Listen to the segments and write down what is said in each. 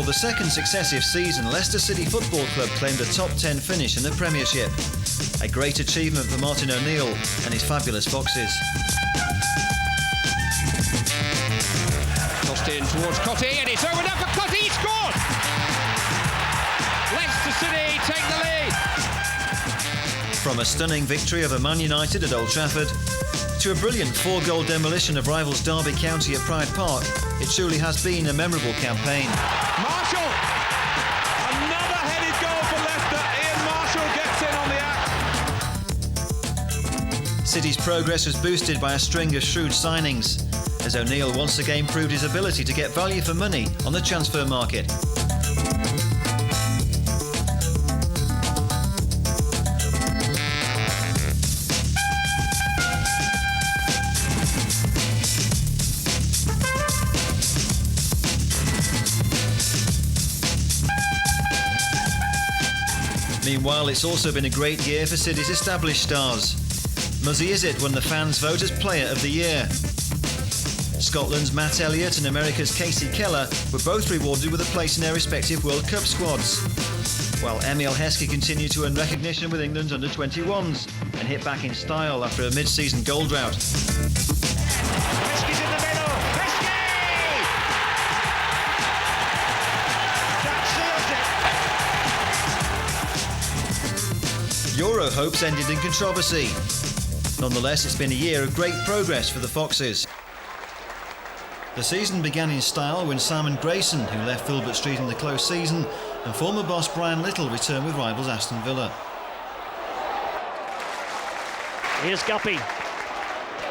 the second successive season, Leicester City Football Club claimed a top 10 finish in the Premiership. A great achievement for Martin O'Neill and his fabulous Foxes. Tossed in towards Cottee, and it's opened up for Cottee, he scored! Leicester City take the lead. From a stunning victory over Man United at Old Trafford to a brilliant 4-goal demolition of rivals Derby County at Pride Park, it truly has been a memorable campaign. Marshall! Another headed goal for Leicester. Ian Marshall gets in on the act. City's progress was boosted by a string of shrewd signings, as O'Neill once again proved his ability to get value for money on the transfer market. Meanwhile, it's also been a great year for City's established stars. Muzzy Izzet won the fans' vote as Player of the Year. Scotland's Matt Elliott and America's Casey Keller were both rewarded with a place in their respective World Cup squads. While Emil Heskey continued to earn recognition with England's under-21s and hit back in style after a mid-season goal drought. Heskey's in the middle. Heskey! That seals it. Euro hopes ended in controversy. Nonetheless, it's been a year of great progress for the Foxes. The season began in style when Simon Grayson, who left Filbert Street in the close season, and former boss Brian Little returned with rivals Aston Villa. Here's Guppy,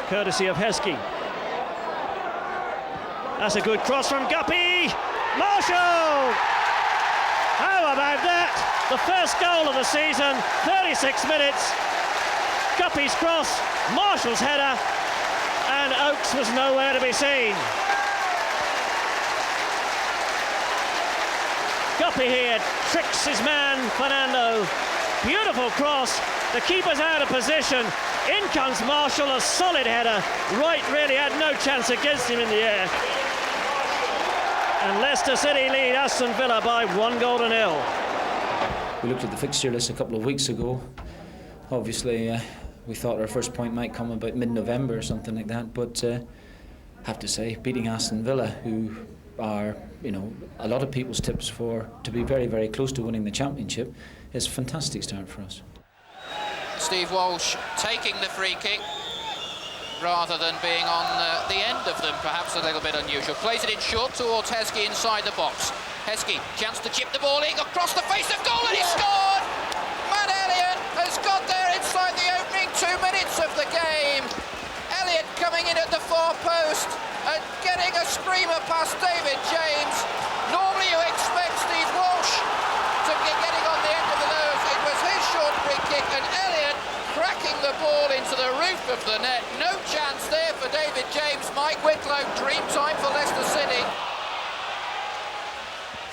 courtesy of Heskey. That's a good cross from Guppy! Marshall! How about that? The first goal of the season, 36 minutes. Guppy's cross, Marshall's header, and Oakes was nowhere to be seen. Guppy here tricks his man, Fernando. Beautiful cross, the keeper's out of position. In comes Marshall, a solid header. Wright really had no chance against him in the air. And Leicester City lead Aston Villa by 1-0. We looked at the fixture list a couple of weeks ago. Obviously, we thought our first point might come about mid-November or something like that, but have to say, beating Aston Villa, who are, a lot of people's tips to be very, very close to winning the championship, is a fantastic start for us. Steve Walsh taking the free kick rather than being on the end of them, perhaps a little bit unusual. Plays it in short towards Heskey inside the box. Heskey, chance to chip the ball in, across the face of goal, and he scored! Matt Elliott has got there inside the opening 2 minutes of the game. Elliott coming in at the far post and getting a screamer past David James. Normally you expect Steve Walsh to be getting on the end of the nose. It was his short free kick, and Elliott cracking the ball into the roof of the net. No chance there for David James. Mike Whitlow, dream time for Leicester City.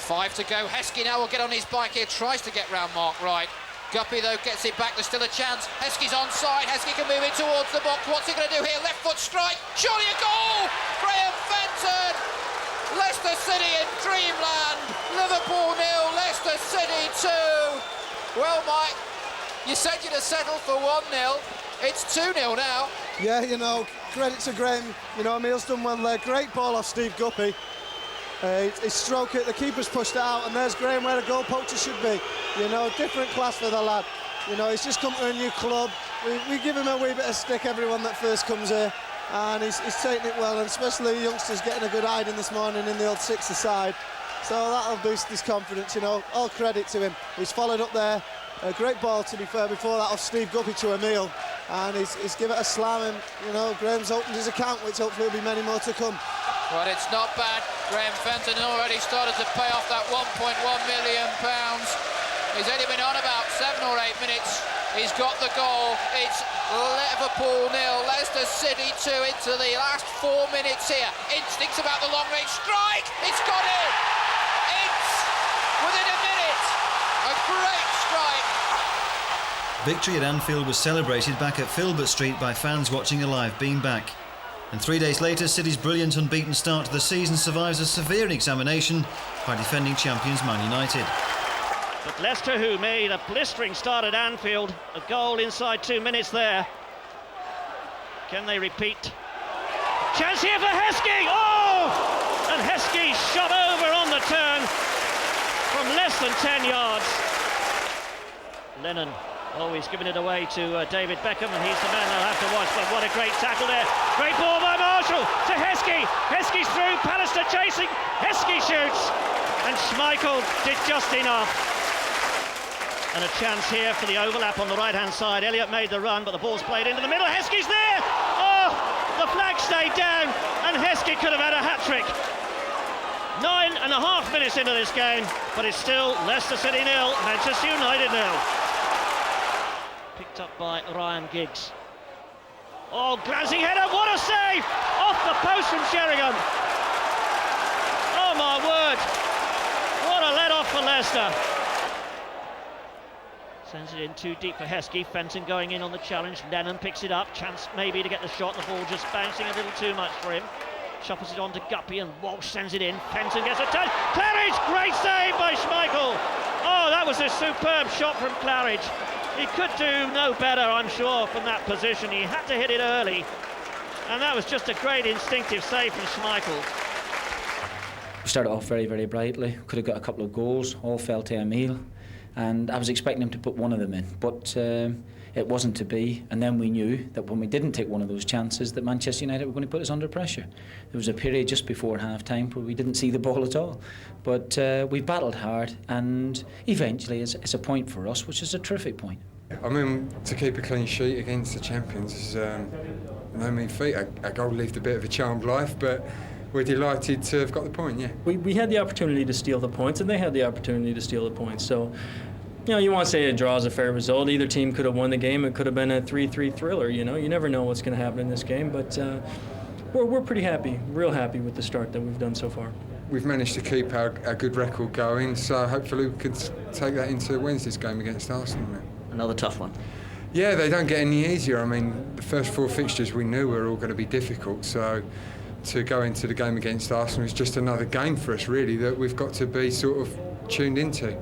5 to go. Heskey now will get on his bike here, tries to get round Mark Wright. Guppy, though, gets it back. There's still a chance. Heskey's onside. Heskey can move it towards the box. What's he going to do here? Left foot strike. Surely a goal! Graham Fenton! Leicester City in dreamland. Liverpool 0, Leicester City 2. Well, Mike, you said you'd have settled for 1-0. It's 2-0 now. Yeah, credit to Graham. Emil's done well there. Great ball off Steve Guppy. His stroke it, the keeper's pushed it out, and there's Graham where the goal poacher should be. Different class for the lad. He's just come to a new club. We give him a wee bit of stick, everyone that first comes here, and he's taking it well, and especially the youngsters getting a good hiding this morning in the old sixer side. So that'll boost his confidence, all credit to him. He's followed up there. A great ball, to be fair, before that off Steve Guppy to Emil, and he's given it a slam, and Graham's opened his account, which hopefully will be many more to come. Well, it's not bad. Graham Fenton already started to pay off that £1.1 million. He's only been on about 7 or 8 minutes. He's got the goal. It's Liverpool 0, Leicester City 2 into the last 4 minutes here. Instincts about the long-range strike. It's got in. It's within a minute. A great strike. Victory at Anfield was celebrated back at Filbert Street by fans watching a live beamback. And 3 days later, City's brilliant unbeaten start to the season survives a severe examination by defending champions Man United. But Leicester, who made a blistering start at Anfield, a goal inside 2 minutes there. Can they repeat? Chance here for Heskey! Oh! And Heskey shot over on the turn from less than 10 yards. Lennon always giving it away to David Beckham, and he's the man they'll have to watch. But what a great tackle there. Great ball by Marshall to Heskey. Heskey's through, Pallister chasing. Heskey shoots, and Schmeichel did just enough. And a chance here for the overlap on the right-hand side. Elliott made the run, but the ball's played into the middle. Heskey's there! Oh, the flag stayed down, and Heskey could have had a hat-trick. 9.5 minutes into this game, but it's still Leicester City 0, Manchester United 0. Picked up by Ryan Giggs. Oh, glancing header, what a save! Off the post from Sheringham. Oh my word, what a let-off for Leicester. Sends it in too deep for Heskey. Fenton going in on the challenge. Lennon picks it up. Chance maybe to get the shot. The ball just bouncing a little too much for him. Shuffles it on to Guppy, and Walsh sends it in. Fenton gets a touch. Claridge! Great save by Schmeichel. Oh, that was a superb shot from Claridge. He could do no better, I'm sure, from that position. He had to hit it early, and that was just a great instinctive save from Schmeichel. We started off very, very brightly. Could have got a couple of goals. All fell to Emile. And I was expecting him to put one of them in, but it wasn't to be. And then we knew that when we didn't take one of those chances, that Manchester United were going to put us under pressure. There was a period just before half-time where we didn't see the ball at all. But we battled hard, and eventually it's a point for us, which is a terrific point. I mean, to keep a clean sheet against the champions is no mean feat. Our goal lived a bit of a charmed life, but we're delighted to have got the point, yeah. We had the opportunity to steal the points, and they had the opportunity to steal the points. So, you know, you want to say a draw is a fair result. Either team could have won the game. It could have been a 3-3 thriller, you know. You never know what's going to happen in this game, but we're pretty happy, real happy with the start that we've done so far. We've managed to keep our good record going, so hopefully we can take that into Wednesday's game against Arsenal. Another tough one. Yeah, they don't get any easier. I mean, the first 4 fixtures we knew were all going to be difficult, so to go into the game against Arsenal is just another game for us, really, that we've got to be sort of tuned into.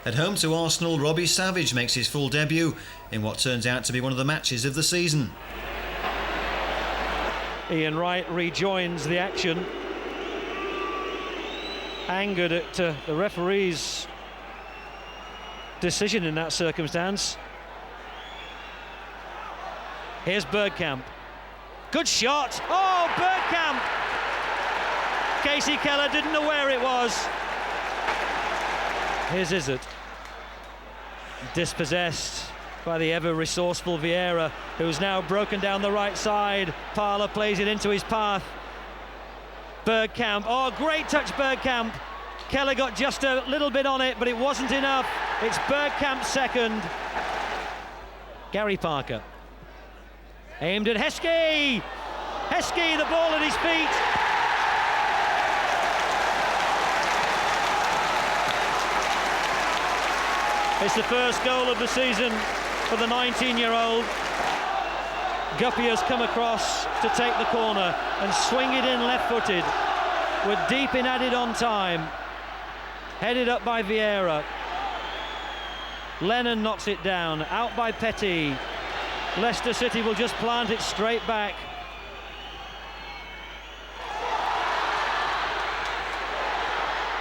At home to Arsenal, Robbie Savage makes his full debut in what turns out to be one of the matches of the season. Ian Wright rejoins the action, angered at the referee's decision in that circumstance. Here's Bergkamp. Good shot. Oh, Bergkamp. Casey Keller didn't know where it was. Here's Izzard. Dispossessed by the ever-resourceful Vieira, who's now broken down the right side. Parler plays it into his path. Bergkamp. Oh, great touch, Bergkamp. Keller got just a little bit on it, but it wasn't enough. It's Bergkamp's second. Gary Parker. Aimed at Heskey. Heskey, the ball at his feet. It's the first goal of the season for the 19-year-old. Guppy has come across to take the corner and swing it in left-footed. We're deep in added on time. Headed up by Vieira. Lennon knocks it down, out by Petty. Leicester City will just plant it straight back.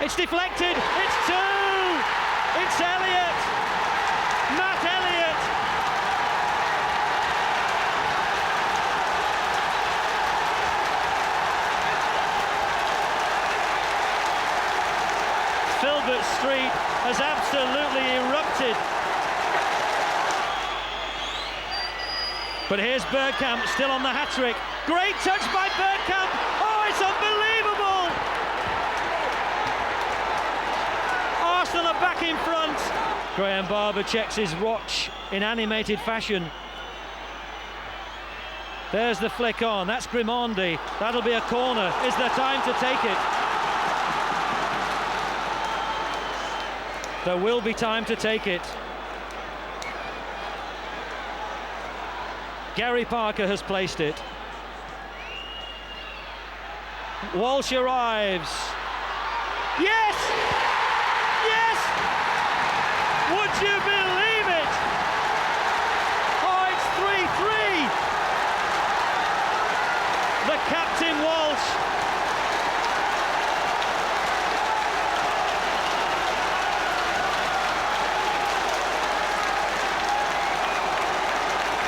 It's deflected, it's 2! It's Elliott! Matt Elliott! Filbert Street has absolutely erupted. But here's Bergkamp, still on the hat-trick. Great touch by Bergkamp. Oh, it's unbelievable! Arsenal are back in front. Graham Barber checks his watch in animated fashion. There's the flick on. That's Grimondi. That'll be a corner. Is there time to take it? There will be time to take it. Gary Parker has placed it. Walsh arrives. Yes! Yes! Would you believe it? Oh, it's 3-3. The captain Walsh.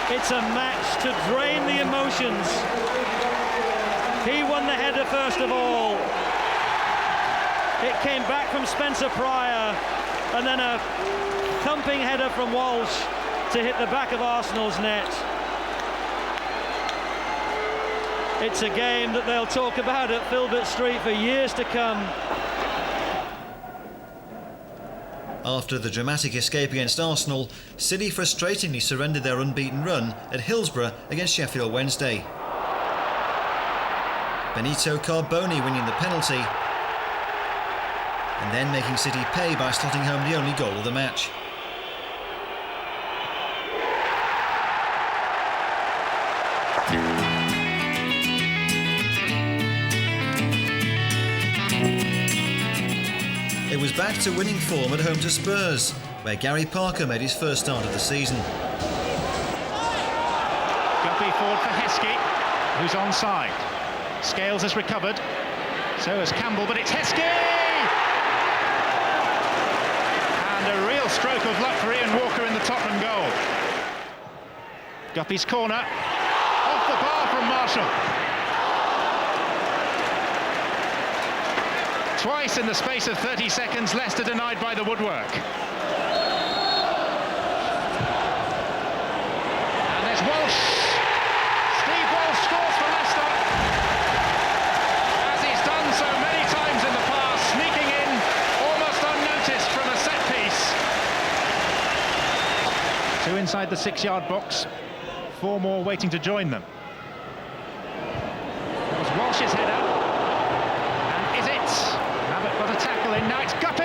It's a match to drain the emotions. He won the header first of all. It came back from Spencer Pryor, and then a thumping header from Walsh to hit the back of Arsenal's net. It's a game that they'll talk about at Filbert Street for years to come. After the dramatic escape against Arsenal, City frustratingly surrendered their unbeaten run at Hillsborough against Sheffield Wednesday. Benito Carboni winning the penalty, and then making City pay by slotting home the only goal of the match. It was back to winning form at home to Spurs, where Gary Parker made his first start of the season. Guppy forward for Heskey, who's onside. Scales has recovered, so has Campbell, but it's Heskey! And a real stroke of luck for Ian Walker in the Tottenham goal. Guppy's corner, off the bar from Marshall. Twice in the space of 30 seconds, Leicester denied by the woodwork. And there's Walsh. Steve Walsh scores for Leicester, as he's done so many times in the past, sneaking in almost unnoticed from a set piece. 2 inside the 6-yard box, 4 more waiting to join them. That was Walsh's header. And is it? Abbott got a tackle in, now it's Guppy!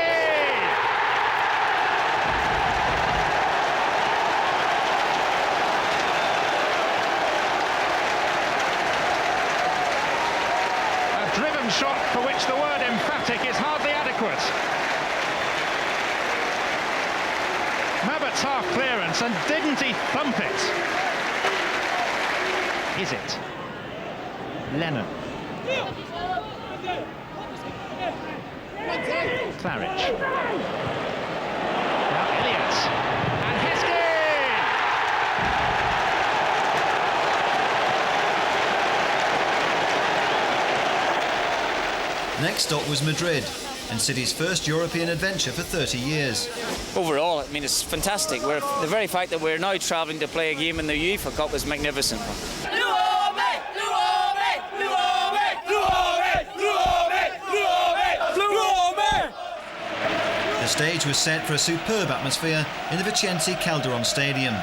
A driven shot for which the word emphatic is hardly adequate. Mabbott's half clearance, and didn't he thump it? Is it? Lennon. Claridge. Now Elliott. And Heskey! Next stop was Madrid, and City's first European adventure for 30 years. Overall, I mean, it's fantastic. The very fact that we're now travelling to play a game in the UEFA Cup is magnificent. The stage was set for a superb atmosphere in the Vicente Calderon Stadium.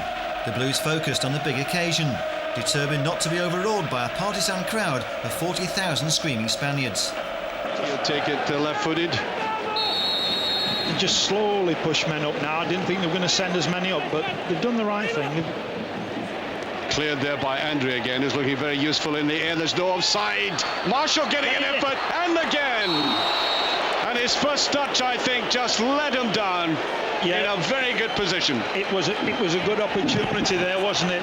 The Blues focused on the big occasion, determined not to be overawed by a partisan crowd of 40,000 screaming Spaniards. He'll take it left-footed. Just slowly push men up now. I didn't think they were going to send as many up, but they've done the right thing. Cleared there by Andre again, who's looking very useful in the air. There's no offside. Marshall getting an effort, and again. And his first touch, I think, just let him down in a very good position. It was a good opportunity there, wasn't it?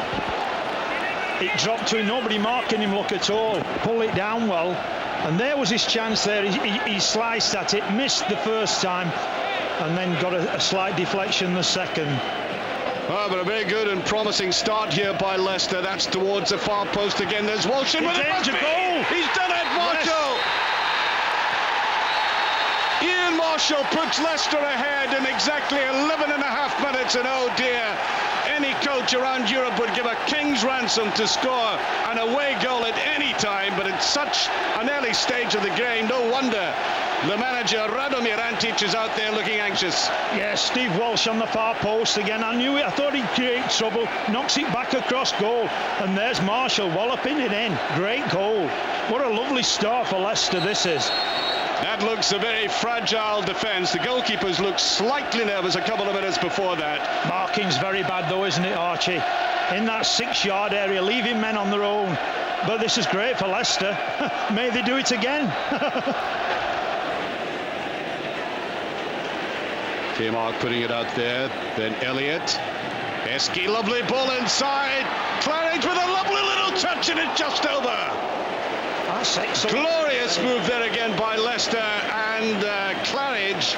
It dropped to him, nobody marking him look at all. Pull it down well, and there was his chance there. He sliced at it, missed the first time, and then got a slight deflection the second. Oh, but a very good and promising start here by Leicester. That's towards the far post again. There's Walsh in with it. Goal! He's done it, Marshall! Ian Marshall puts Leicester ahead in exactly 11 and a half minutes, and oh dear, any coach around Europe would give a king's ransom to score an away goal at any time, but at such an early stage of the game, no wonder the manager Radomir Antic is out there looking anxious. Yeah, Steve Walsh on the far post again. I thought he'd create trouble, knocks it back across goal, and there's Marshall walloping it in. Great goal. What a lovely start for Leicester this is. That looks a very fragile defence. The goalkeepers looked slightly nervous a couple of minutes before that. Marking's very bad though, isn't it, Archie? In that 6-yard area, leaving men on their own. But this is great for Leicester. May they do it again. K-Mark putting it out there, then Elliott. Heskey, lovely ball inside. Claridge with a lovely little touch and it just over. That's excellent. Glorious move there again by Leicester, and Claridge,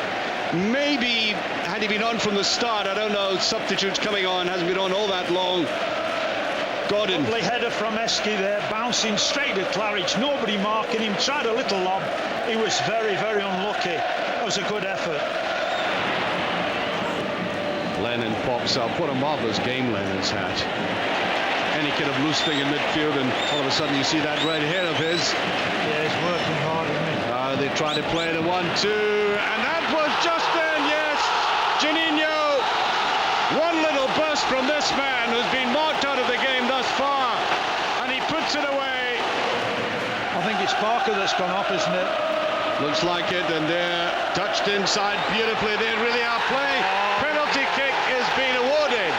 maybe had he been on from the start, I don't know, substitutes coming on, hasn't been on all that long. Gordon. Lovely header from Heskey there, bouncing straight at Claridge, nobody marking him, tried a little lob. He was very, very unlucky. That was a good effort. Lennon pops up. What a marvellous game Lennon's had. Any kind of loose thing in midfield, and all of a sudden you see that red hair of his. Yeah, he's working hard, isn't he? They try to play the 1-2, and that was just then, yes! Juninho! One little burst from this man who's been marked out of the game thus far, and he puts it away. I think it's Parker that's gone off, isn't it? Looks like it, and they're touched inside beautifully. They really are playing. Penalty kick is being awarded.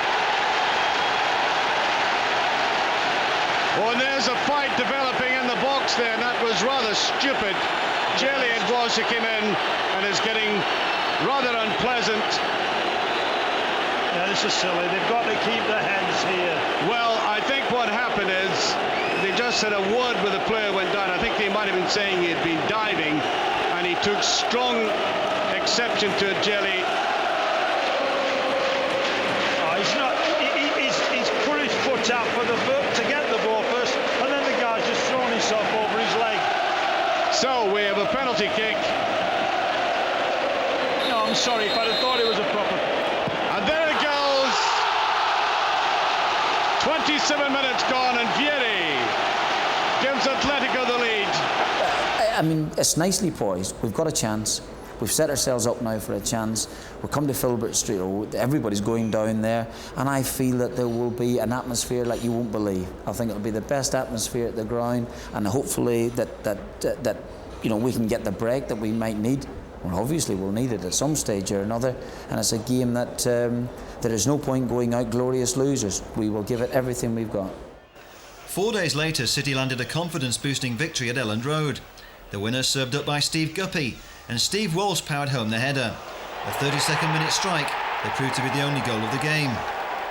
Oh, and there's a fight developing in the box there, and that was rather stupid. Jelly it was who came in and is getting rather unpleasant. Yeah, this is silly. They've got to keep their heads here. Well, I think what happened is they just had a word with the player went down. I think they might have been saying he had been diving, and he took strong exception to it, Jelly. He's put his foot out for the foot to get the ball first, and then the guy's just thrown himself over his leg. So we have a penalty kick. No, I'm sorry, if I'd have thought it was a proper. And there it goes. 27 minutes gone, and Vieri gives Atletico the lead. I mean, it's nicely poised. We've got a chance. We've set ourselves up now for a chance. We'll come to Filbert Street. Everybody's going down there, and I feel that there will be an atmosphere like you won't believe. I think it'll be the best atmosphere at the ground, and hopefully that you know, we can get the break that we might need. Well, obviously we'll need it at some stage or another, and it's a game that there is no point going out glorious losers. We will give it everything we've got. 4 days later, City landed a confidence-boosting victory at Elland Road. The winner served up by Steve Guppy, and Steve Walsh powered home the header. A 32nd minute strike that proved to be the only goal of the game.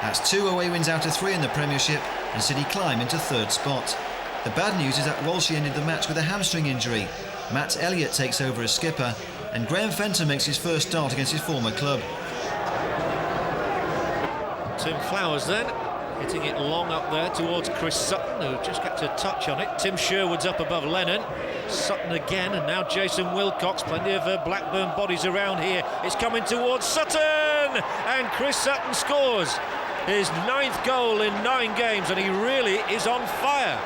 That's 2 away wins out of 3 in the Premiership, and City climb into 3rd spot. The bad news is that Walsh ended the match with a hamstring injury. Matt Elliott takes over as skipper, and Graham Fenton makes his first start against his former club. Tim Flowers then, hitting it long up there towards Chris Sutton, who just gets a touch on it. Tim Sherwood's up above Lennon. Sutton again, and now Jason Wilcox. Plenty of Blackburn bodies around here. It's coming towards Sutton, and Chris Sutton scores his 9th goal in 9 games, and he really is on fire.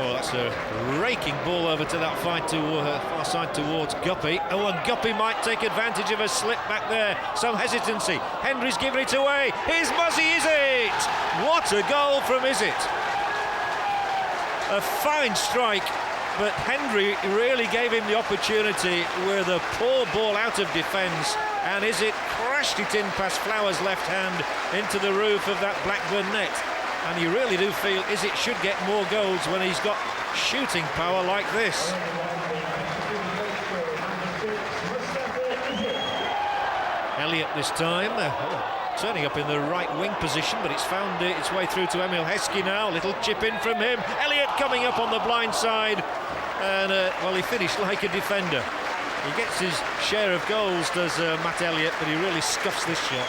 Oh, that's a raking ball over to that far side towards Guppy. Oh, and Guppy might take advantage of a slip back there. Some hesitancy. Hendry's giving it away. Here's Muzzy, is it? What a goal from Is-it? A fine strike, but Hendry really gave him the opportunity with a poor ball out of defence, and Is-it crashed it in past Flowers' left hand into the roof of that Blackburn net. And you really do feel Is-it should get more goals when he's got shooting power like this. Elliott this time, turning up in the right wing position, but it's found its way through to Emil Heskey now. Little chip in from him. Elliott coming up on the blind side, and well, he finished like a defender. He gets his share of goals, does Matt Elliott, but he really scuffs this shot.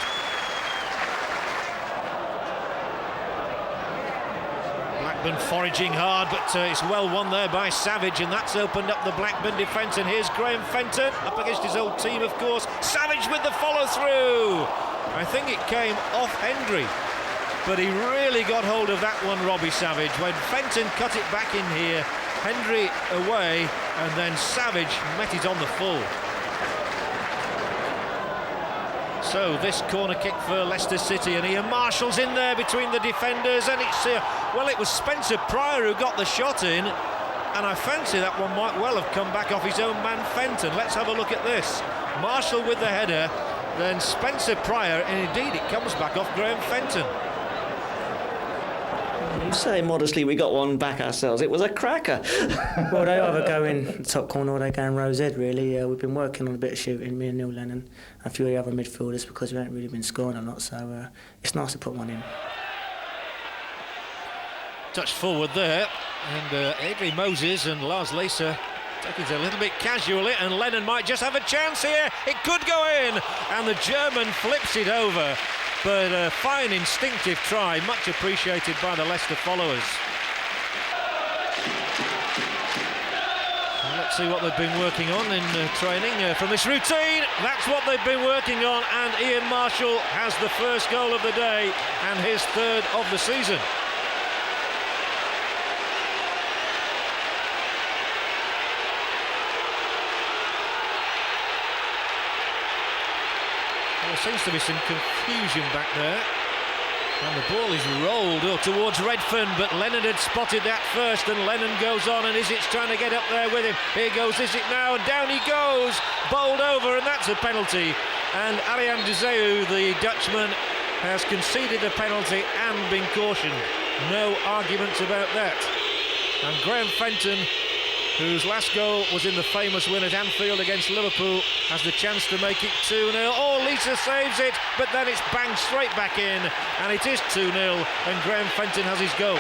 Blackburn foraging hard, but it's well won there by Savage, and that's opened up the Blackburn defence. And here's Graham Fenton up against his old team, of course. Savage with the follow-through. I think it came off Hendry, but he really got hold of that one, Robbie Savage. When Fenton cut it back in here, Hendry away, and then Savage met it on the full. So this corner kick for Leicester City, and Ian Marshall's in there between the defenders, and it's well, it was Spencer Pryor who got the shot in, and I fancy that one might well have come back off his own man Fenton. Let's have a look at this. Marshall with the header, then Spencer Pryor, and indeed it comes back off Graham Fenton. Say modestly, we got one back ourselves. It was a cracker. Well, they either go in top corner or they go in Rose Head, really. We've been working on a bit of shooting, me and Neil Lennon, and a few of the other midfielders, because we haven't really been scoring a lot, so it's nice to put one in. Touch forward there, and Adrian Moses and Lars Leicester taking it a little bit casually, and Lennon might just have a chance here. It could go in, and the German flips it over. But a fine instinctive try, much appreciated by the Leicester followers. Well, let's see what they've been working on in training from this routine. That's what they've been working on, and Ian Marshall has the first goal of the day and his third of the season. There seems to be some confusion back there, and the ball is rolled towards Redfern, but Lennon had spotted that first, and Lennon goes on, and Isic's trying to get up there with him. Here goes Isic now, and down he goes, bowled over, and that's a penalty. And Aliam Dizeu, the Dutchman, has conceded a penalty and been cautioned. No arguments about that. And Graham Fenton, whose last goal was in the famous win at Anfield against Liverpool, has the chance to make it 2-0. Oh, Lisa saves it, but then it's banged straight back in, and it is 2-0, and Graham Fenton has his goal.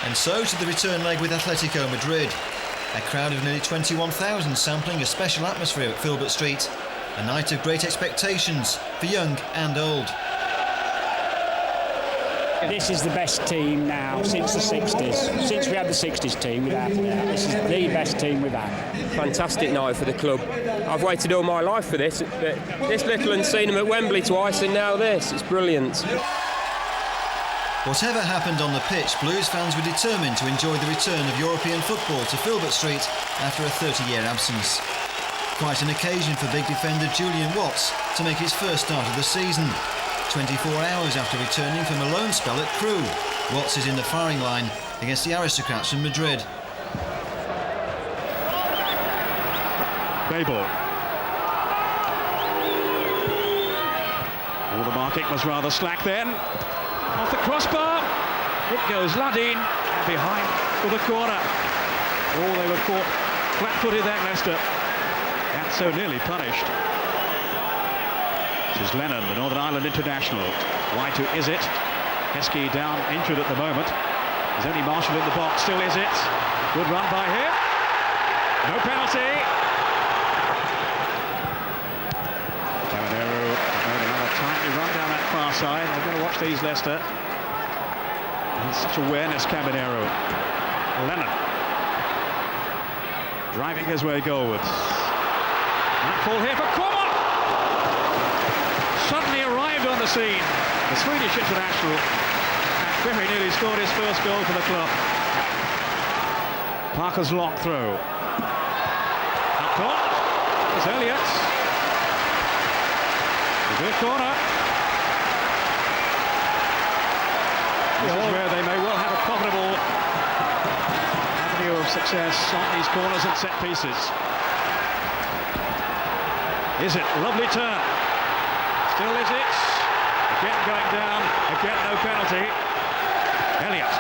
And so to the return leg with Atletico Madrid. A crowd of nearly 21,000 sampling a special atmosphere at Filbert Street. A night of great expectations for young and old. This is the best team now since the 60s. Since we had the 60s team, without a doubt. This is the best team we've had. Fantastic night for the club. I've waited all my life for this. This little and seen them at Wembley twice, and now this. It's brilliant. Whatever happened on the pitch, Blues fans were determined to enjoy the return of European football to Filbert Street after a 30-year absence. Quite an occasion for big defender Julian Watts to make his first start of the season. 24 hours after returning from a loan spell at Crewe, Watts is in the firing line against the aristocrats from Madrid. Babel. Oh, the marking was rather slack then. Off the crossbar. It goes Ladin behind for the corner. Oh, they were caught flat-footed there, Leicester. And so nearly punished. This is Lennon, the Northern Ireland international. Wide to Is It. Heskey down, injured at the moment. There's only Marshall in the box, still Is It. Good run by him. No penalty. Caminero made another tightly run down that far side. I'm going to watch these, Leicester. He's such awareness, Caminero. Lennon. Driving his way goalwards. Nightfall here for Cormac. Suddenly arrived on the scene, the Swedish international, and very nearly scored his first goal for the club. Parker's long throw. Up on, it's Elliott. A good corner. This is where they may well have a profitable avenue of success on these corners and set pieces. Is it? Lovely turn. Still Is It. Again going down. Again no penalty. Elliott.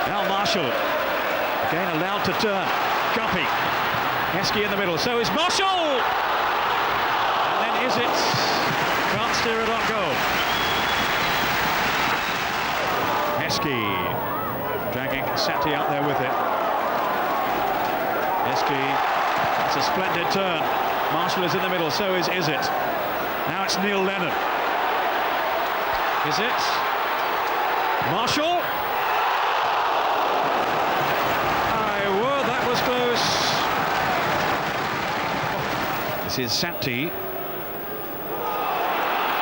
Now Marshall. Again allowed to turn. Guppy. Heskey in the middle. So is Marshall. And then Is It. Can't steer it on goal. Heskey. Dragging Sati out there with it. Heskey. That's a splendid turn. Marshall is in the middle. So is It. Now it's Neil Lennon. Is it? Marshall. My word, that was close. This is Santi.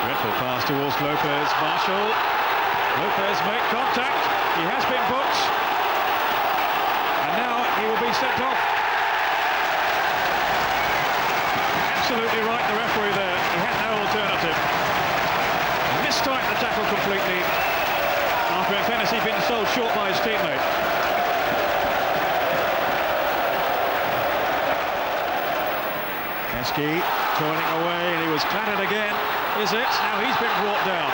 Dreadful pass towards Lopez. Marshall. Lopez made contact. He has been booked. And now he will be sent off. Absolutely right, the referee there. He had no alternative. Mistimed the tackle completely. After, in fairness, he'd been sold short by his teammate. Heskey toiling away, and he was clattered again. Is it? Now he's been brought down.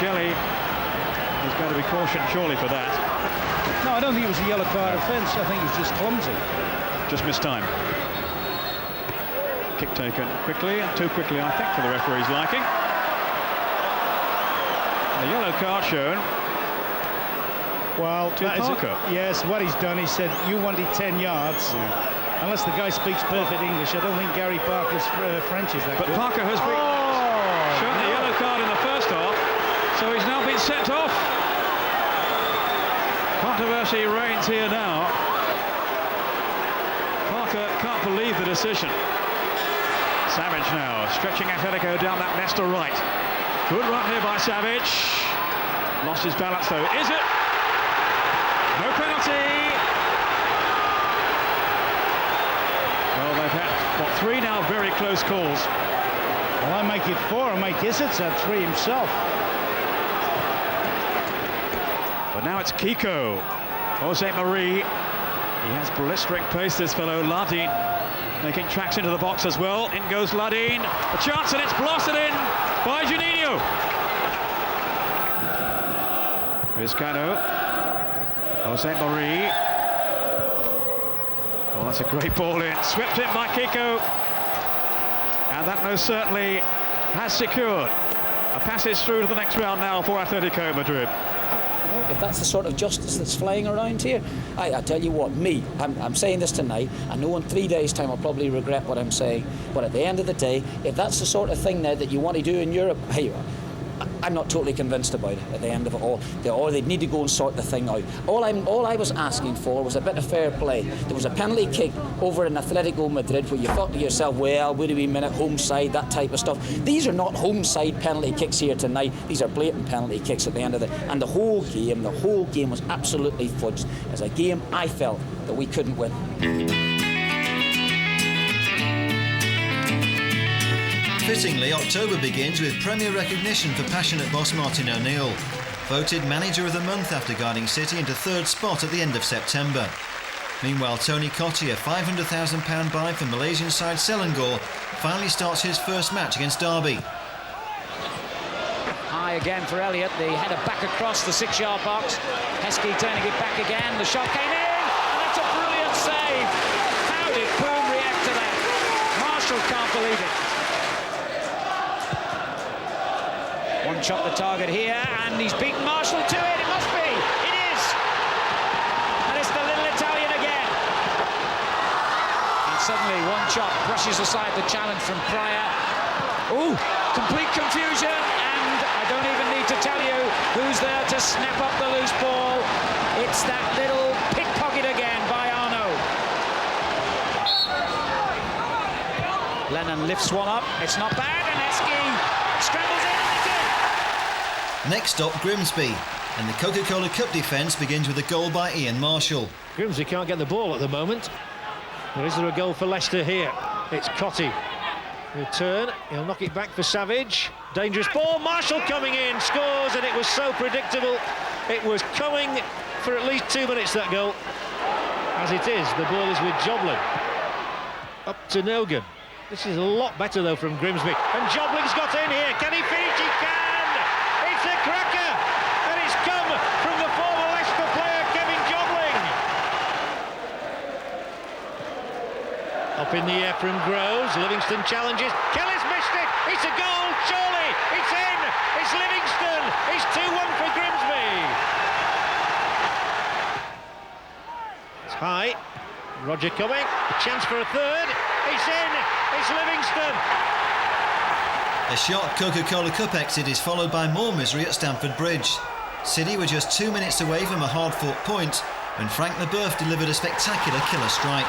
Jelly is going to be cautioned surely for that. No, I don't think it was a yellow card offence. I think it was just clumsy. Just missed time. Kick taken quickly, and too quickly, I think, for the referee's liking. A yellow card shown. Well, to Parker. Yes, what he's done, he said, you wanted 10 yards. Yeah. Unless the guy speaks perfect English, I don't think Gary Parker's French is that good. But Parker has been shown the yellow card in the first half, so he's now been sent off. Controversy reigns here now. Parker can't believe the decision. Savage now, stretching Atletico down that Leicester right. Good run here by Savage. Lost his balance though. Is it? No penalty. Well, they've had, what, 3 now very close calls. Well, I make it 4. I make Issett's had 3 himself. But now it's Kiko. Jose Marie. He has blistering pace, this fellow. Lardine making tracks into the box as well. In goes Lardine. A chance, and it's blasted in by Juninho. Vizcano. Jose Marie. Oh, that's a great ball in. Swept in by Kiko. And that most certainly has secured a passage through to the next round now for Atletico Madrid. If that's the sort of justice that's flying around here, I tell you what, I'm saying this tonight. I know in 3 days' time I'll probably regret what I'm saying. But at the end of the day, if that's the sort of thing now that you want to do in Europe, hey, I'm not totally convinced about it at the end of it all. Or they'd need to go and sort the thing out. All I was asking for was a bit of fair play. There was a penalty kick over in Atletico Madrid where you thought to yourself, well, would it be a minute, home side, that type of stuff. These are not home side penalty kicks here tonight. These are blatant penalty kicks at the end of it. And the whole game was absolutely fudged. As a game, I felt that we couldn't win. Fittingly, October begins with Premier recognition for passionate boss Martin O'Neill, voted Manager of the Month after guiding City into 3rd spot at the end of September. Meanwhile, Tony Cottee, a £500,000 buy from Malaysian side Selangor, finally starts his first match against Derby. High again for Elliott, the header back across the 6-yard box. Heskey turning it back again, the shot came in, and that's a brilliant save. How did Boom react to that? Marshall can't believe it. One shot the target here, and he's beaten Marshall to it. It must be. It is. And it's the little Italian again. And suddenly one shot brushes aside the challenge from Pryor. Ooh, complete confusion, and I don't even need to tell you who's there to snap up the loose ball. It's that little pickpocket again by Arno. Lennon lifts one up. It's not bad, and Heskey scrambles in. Next stop, Grimsby, and the Coca-Cola Cup defence begins with a goal by Ian Marshall. Grimsby can't get the ball at the moment. Well, is there a goal for Leicester here? It's Cottee. Return, he'll knock it back for Savage. Dangerous ball, Marshall coming in, scores, and it was so predictable. It was coming for at least 2 minutes, that goal. As it is, the ball is with Joblin. Up to Nogan. This is a lot better, though, from Grimsby. And Jobling's got in here. Can he finish? He can! It's a cracker, and it's come from the former Leicester player, Kevin Jobling. Up in the air from Groves, Livingston challenges. Kelly's missed it, it's a goal, surely, it's in, it's Livingston, it's 2-1 for Grimsby. It's high, Roger coming, a chance for a third, it's in, it's Livingston. A short Coca-Cola Cup exit is followed by more misery at Stamford Bridge. City were just 2 minutes away from a hard-fought point when Frank Leboeuf delivered a spectacular killer strike.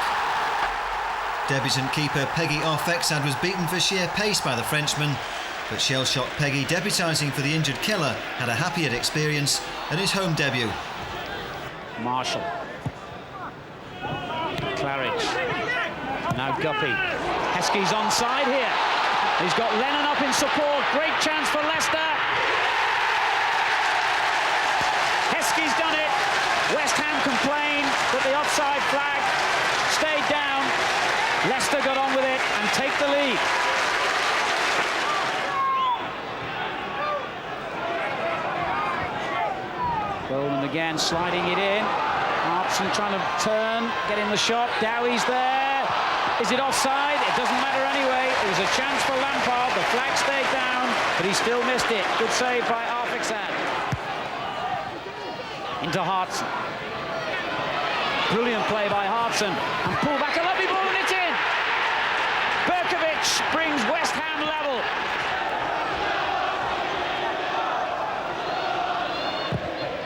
Debutant keeper Peggy Arfexad was beaten for sheer pace by the Frenchman, but shell-shocked Peggy, deputising for the injured Keller, had a happier experience at his home debut. Marshall. Claridge. Now Guppy. Heskey's onside here. He's got Lennon up in support. Great chance for Leicester. Heskey's done it. West Ham complained, but the offside flag stayed down. Leicester got on with it and take the lead. again, sliding it in. Hartson trying to turn, getting the shot. Dowie's there. Is it offside? It doesn't matter anyway. It was a chance for Lampard. The flag stayed down, but he still missed it. Good save by Arfiksan. Into Hartson. Brilliant play by Hartson. And pull back a lovely ball and it's in. Berkovic brings West Ham level.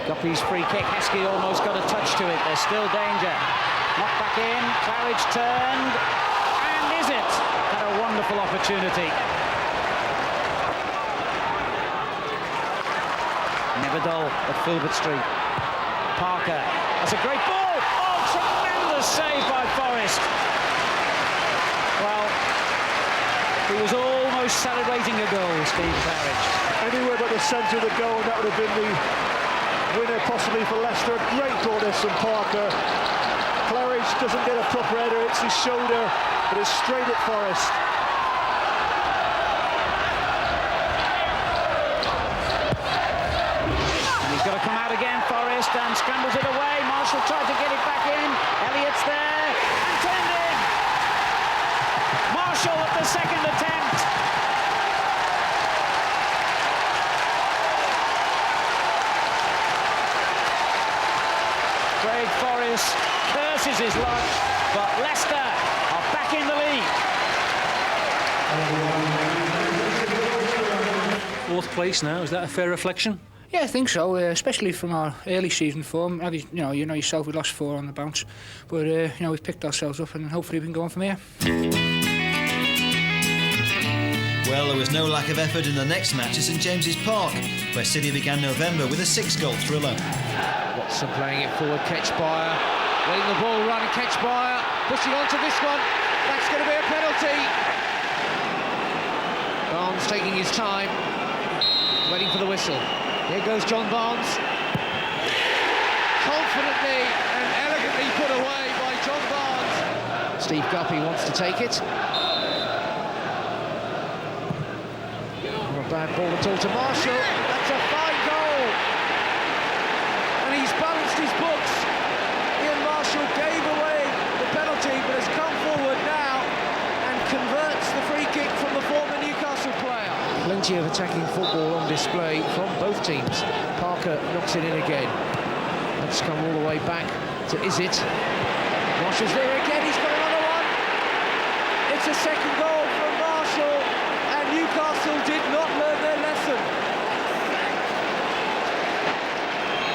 Guppy's free kick. Heskey almost got a touch to it. There's still danger. Knocked back in. Claridge turned. And is it? Had a wonderful opportunity. Never dull at Filbert Street. Parker. That's a great ball. Oh, tremendous save by Forrest. Well, he was almost celebrating a goal, Steve Claridge. Anywhere but the centre of the goal, and that would have been the winner possibly for Leicester. A great ball this from Parker. Claridge doesn't get a proper header, it's his shoulder, but it's straight at Forrest. And he's got to come out again, Forrest, and scrambles it away. Marshall tried to get it back in. Elliott's there, and turned in. Marshall at the second attempt. Craig Forrest curses his luck, but Leicester are back in the league. Fourth place now, is that a fair reflection? Yeah, I think so, especially from our early season form. You know yourself, we lost 4 on the bounce, but we've picked ourselves up and hopefully we can go on from here. Well, there was no lack of effort in the next match at St James's Park, where City began November with a 6-goal thriller. Watson playing it forward, Ketchbuyer, letting the ball run, and Ketchbuyer pushing on to this one. That's going to be a penalty. Barnes taking his time, waiting for the whistle. Here goes John Barnes. Confidently and elegantly put away by John Barnes. Steve Guppy wants to take it. Not a bad ball at all to Marshall. That's a fine goal. And he's balanced his books. Ian Marshall gave away the penalty, but has come forward now and converts the free kick from the former Newcastle player. Plenty of attacking football on display from both teams. Parker knocks it in again. Let's come all the way back to Izzet. Marshall's there again, he's got another one. It's a second goal from Marshall, and Newcastle did not learn their lesson.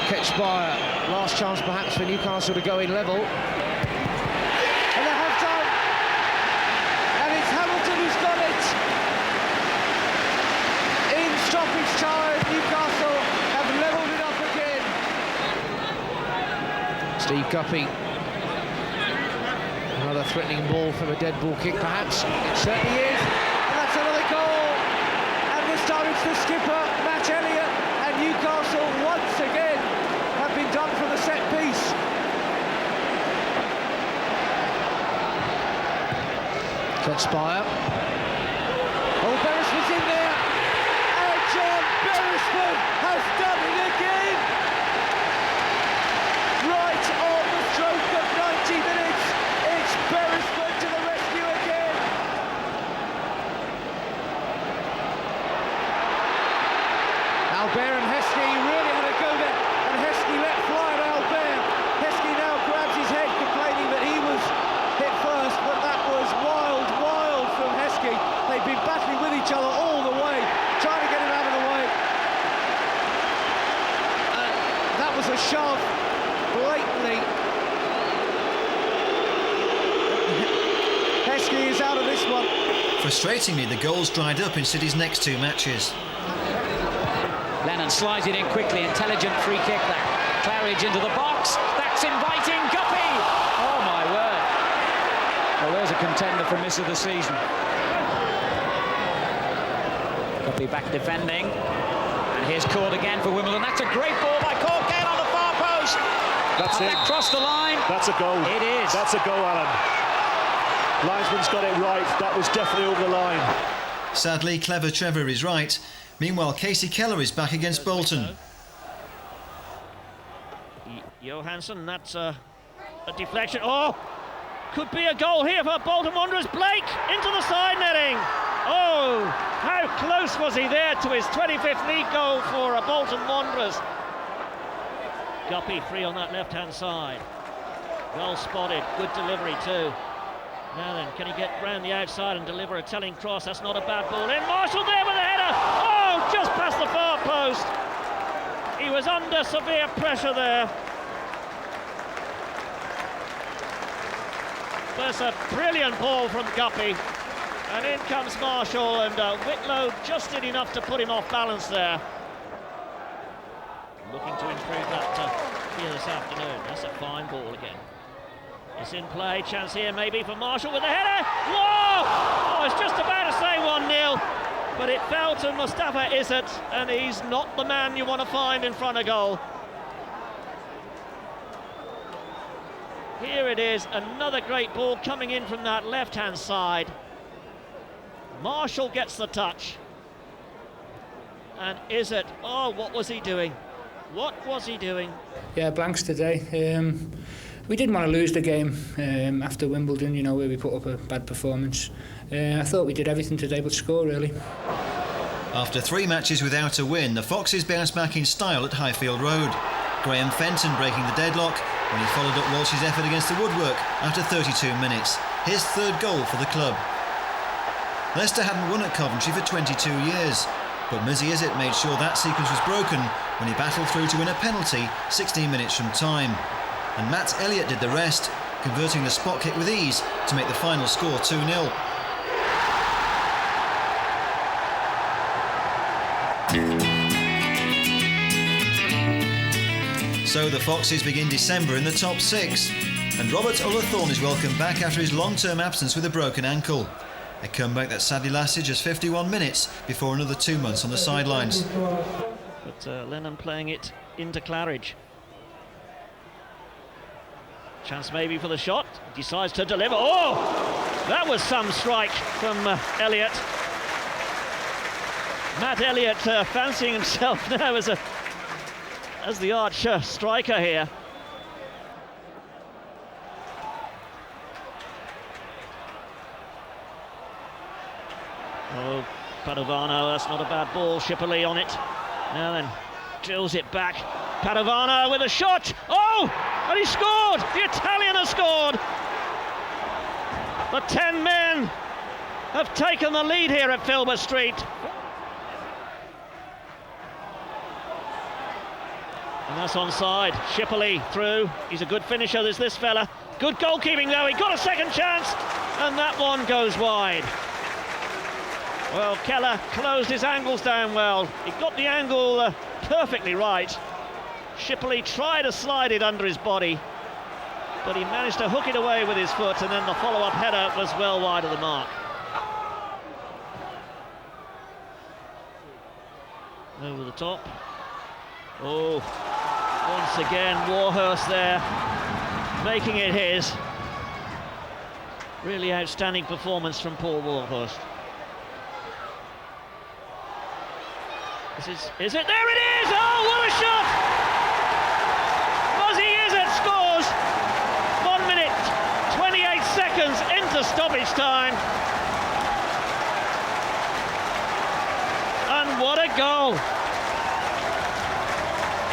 Ketchbuyer, last chance perhaps for Newcastle to go in level. And they have done. And it's Hamilton who's got it. In stoppage time, Newcastle have levelled it up again. Steve Guppy. Another threatening ball from a dead ball kick, perhaps. It certainly is. And that's another goal. And this time it's the skipper, Matt Elliott. And Newcastle once again have been done from the set piece. Ketchbuyer. Oh, Beresford's in there. And John Beresford has done it again. Right on the stroke of 90 minutes, it's Beresford to the rescue again. Albert and Heskey really had a go there, and Heskey let fly at Albert. Heskey now grabs his head, complaining that he was hit first, but that was wild from Heskey. They've been battling with each other all the way, trying to get him out of the way. That was a shove, blatantly. Heskey is out of this one. Frustratingly, the goals dried up in City's next 2 matches. Lennon slides it in quickly, intelligent free kick there. Claridge into the box, that's inviting Guppy! Oh my word. Well, there's a contender for miss of the season. Guppy back defending. And here's Court again for Wimbledon. That's a great ball by Court, again on the far post. That's it. Across the line. That's a goal. It is. That's a goal, Alan. Linesman's got it right. That was definitely over the line. Sadly, Clever Trevor is right. Meanwhile, Casey Keller is back against Bolton. Johansson, that's a deflection. Oh, could be a goal here for Bolton Wanderers. Blake into the side netting. Oh, how close was he there to his 25th league goal for Bolton Wanderers. Guppy free on that left-hand side. Well spotted, good delivery too. Now then, can he get round the outside and deliver a telling cross? That's not a bad ball in. Marshall there with a header. Oh, just past the far post. He was under severe pressure there. That's a brilliant ball from Guppy. And in comes Marshall, and Whitlow just did enough to put him off balance there. Looking to improve that here this afternoon. That's a fine ball again. It's in play, chance here maybe for Marshall with a header. Whoa! Oh, I was just about to say 1-0, but it fell to Mustafa Izzet, and he's not the man you want to find in front of goal. Here it is, another great ball coming in from that left-hand side. Marshall gets the touch. And Izzet, oh, what was he doing? What was he doing? Yeah, blanks today. We didn't want to lose the game after Wimbledon, you know, where we put up a bad performance. I thought we did everything today but score, really. After 3 matches without a win, the Foxes bounced back in style at Highfield Road. Graham Fenton breaking the deadlock when he followed up Walsh's effort against the woodwork after 32 minutes. His 3rd goal for the club. Leicester hadn't won at Coventry for 22 years, but Muzzy Izzet made sure that sequence was broken when he battled through to win a penalty 16 minutes from time. And Matt Elliott did the rest, converting the spot kick with ease to make the final score 2-0. So the Foxes begin December in the top 6, and Robert Ullathorne is welcomed back after his long-term absence with a broken ankle. A comeback that sadly lasted just 51 minutes before another 2 months on the sidelines. But Lennon playing it into Claridge. Chance maybe for the shot, decides to deliver. Oh, that was some strike from Elliott. Matt Elliott fancying himself now as the arch striker here. Oh, Padovano, that's not a bad ball. Schipperle on it. Now then, drills it back. Padovano with a shot. Oh, and he scored. The Italian has scored. The 10 men have taken the lead here at Filbert Street. And that's onside. Schipperle through. He's a good finisher, there's this fella. Good goalkeeping though, he got a second chance, and that one goes wide. Well, Keller closed his angles down well. He got the angle perfectly right. Schipperle tried to slide it under his body, but he managed to hook it away with his foot, and then the follow-up header was well wide of the mark. Over the top. Oh, once again, Warhurst there, making it his. Really outstanding performance from Paul Warhurst. Is it? There it is! Oh, what a shot! Muzzy Izzet scores! 1 minute, 28 seconds into stoppage time. And what a goal!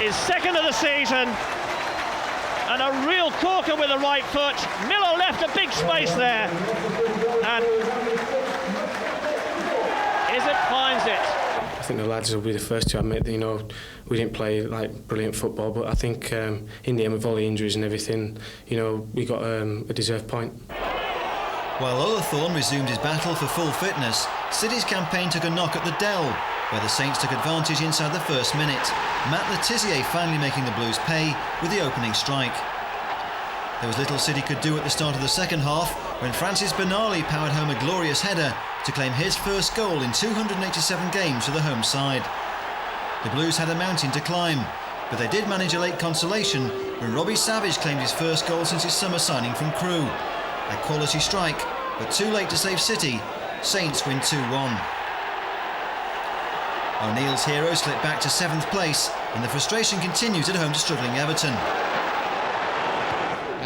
His second of the season, and a real corker with the right foot. Miller left a big space there, and Izzet finds it. I think the lads will be the first to admit that, you know, we didn't play like brilliant football, but I think in the end, with all the injuries and everything, you know, we got a deserved point. While Ullathorne resumed his battle for full fitness, City's campaign took a knock at the Dell, where the Saints took advantage inside the first minute. Matt Letizia finally making the Blues pay with the opening strike. There was little City could do at the start of the second half when Francis Benali powered home a glorious header to claim his first goal in 287 games for the home side. The Blues had a mountain to climb, but they did manage a late consolation when Robbie Savage claimed his first goal since his summer signing from Crewe. A quality strike, but too late to save City. Saints win 2-1. O'Neill's heroes slipped back to 7th place, and the frustration continues at home to struggling Everton.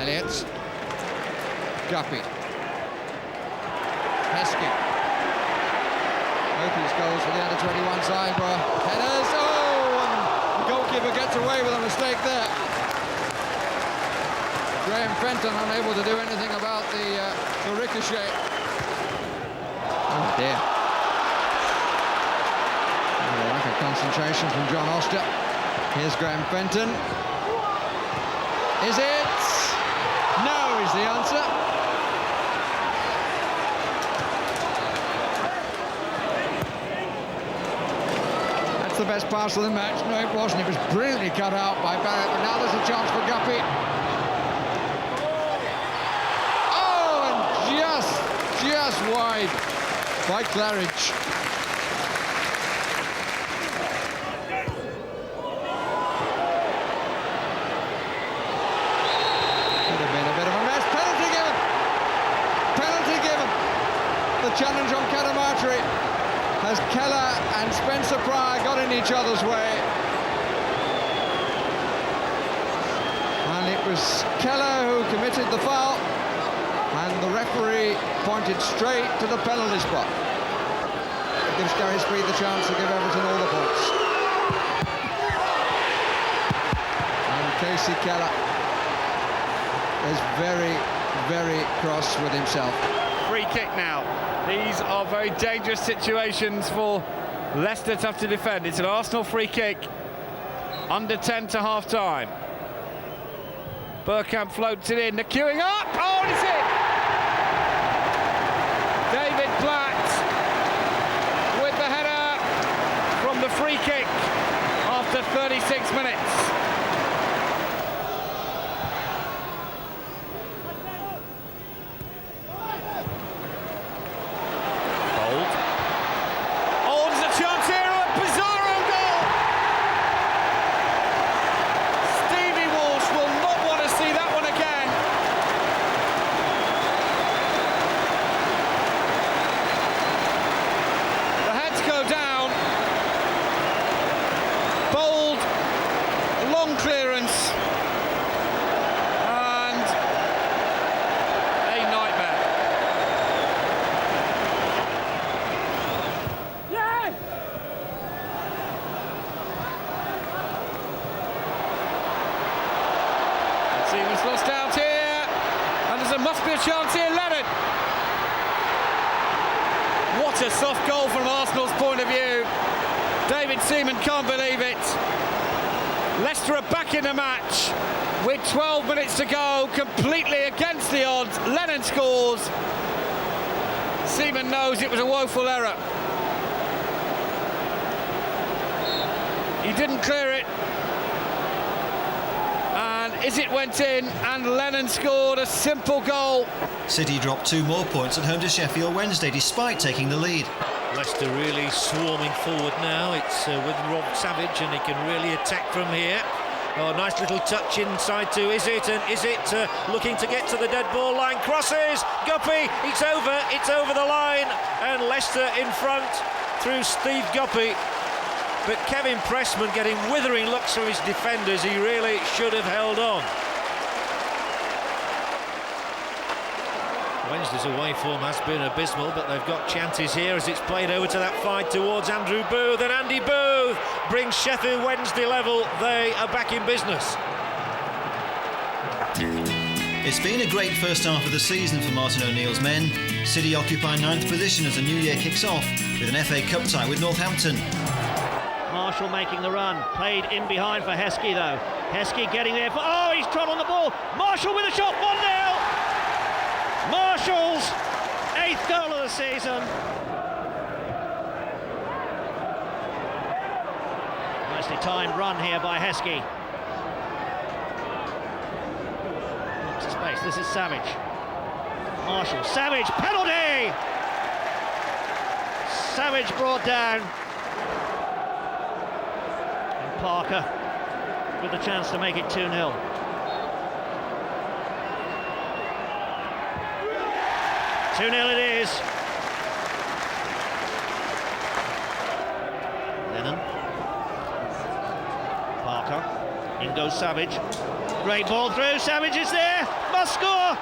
Elliott. Guppy. Heskey. Both these goals for the under-21 side were headers. Oh, and the goalkeeper gets away with a mistake there. Graham Fenton unable to do anything about the ricochet. Oh dear. Oh, lack of concentration from John Oster. Here's Graham Fenton. Is it? No is the answer. That's the best pass of the match. No, it wasn't. It was brilliantly cut out by Barrett, but now there's a chance for Guppy. Oh, and just wide by Claridge. The challenge on Cadamarteri as Keller and Spencer Pryor got in each other's way. And it was Keller who committed the foul, and the referee pointed straight to the penalty spot. It gives Gary Speed the chance to give Everton all the points. And Casey Keller is very, very cross with himself. Free kick now. These are very dangerous situations for Leicester to have to defend. It's an Arsenal free kick. Under 10 to half-time. Bergkamp floats it in. They're queuing up. Oh, and it's in! David Blatt with the header from the free kick after 36 minutes. Chance here, Lennon. What a soft goal from Arsenal's point of view. David Seaman can't believe it. Leicester are back in the match with 12 minutes to go, completely against the odds. Lennon scores. Seaman knows it was a woeful error. He didn't clear it. It went in, and Lennon scored a simple goal. City dropped 2 more points at home to Sheffield Wednesday, despite taking the lead. Leicester really swarming forward now. It's with Rob Savage, and he can really attack from here. Oh, nice little touch inside to Is It, and Is It looking to get to the dead ball line. Crosses, Guppy, it's over the line, and Leicester in front through Steve Guppy. But Kevin Pressman getting withering looks from his defenders. He really should have held on. Wednesday's away form has been abysmal, but they've got chances here as it's played over to that fight towards Andrew Booth, and Andy Booth brings Sheffield Wednesday level. They are back in business. It's been a great first half of the season for Martin O'Neill's men. City occupy 9th position as the new year kicks off with an FA Cup tie with Northampton. Marshall making the run, played in behind for Heskey though. Heskey getting there for, oh, he's trod on the ball. Marshall with a shot, 1-0. Marshall's 8th goal of the season. Nicely timed run here by Heskey. Into space, this is Savage. Marshall, Savage, penalty! Savage brought down. Parker with the chance to make it 2-0. 2-0 it is. Lennon. Parker. In goes Savage. Great ball through. Savage is there. Must score.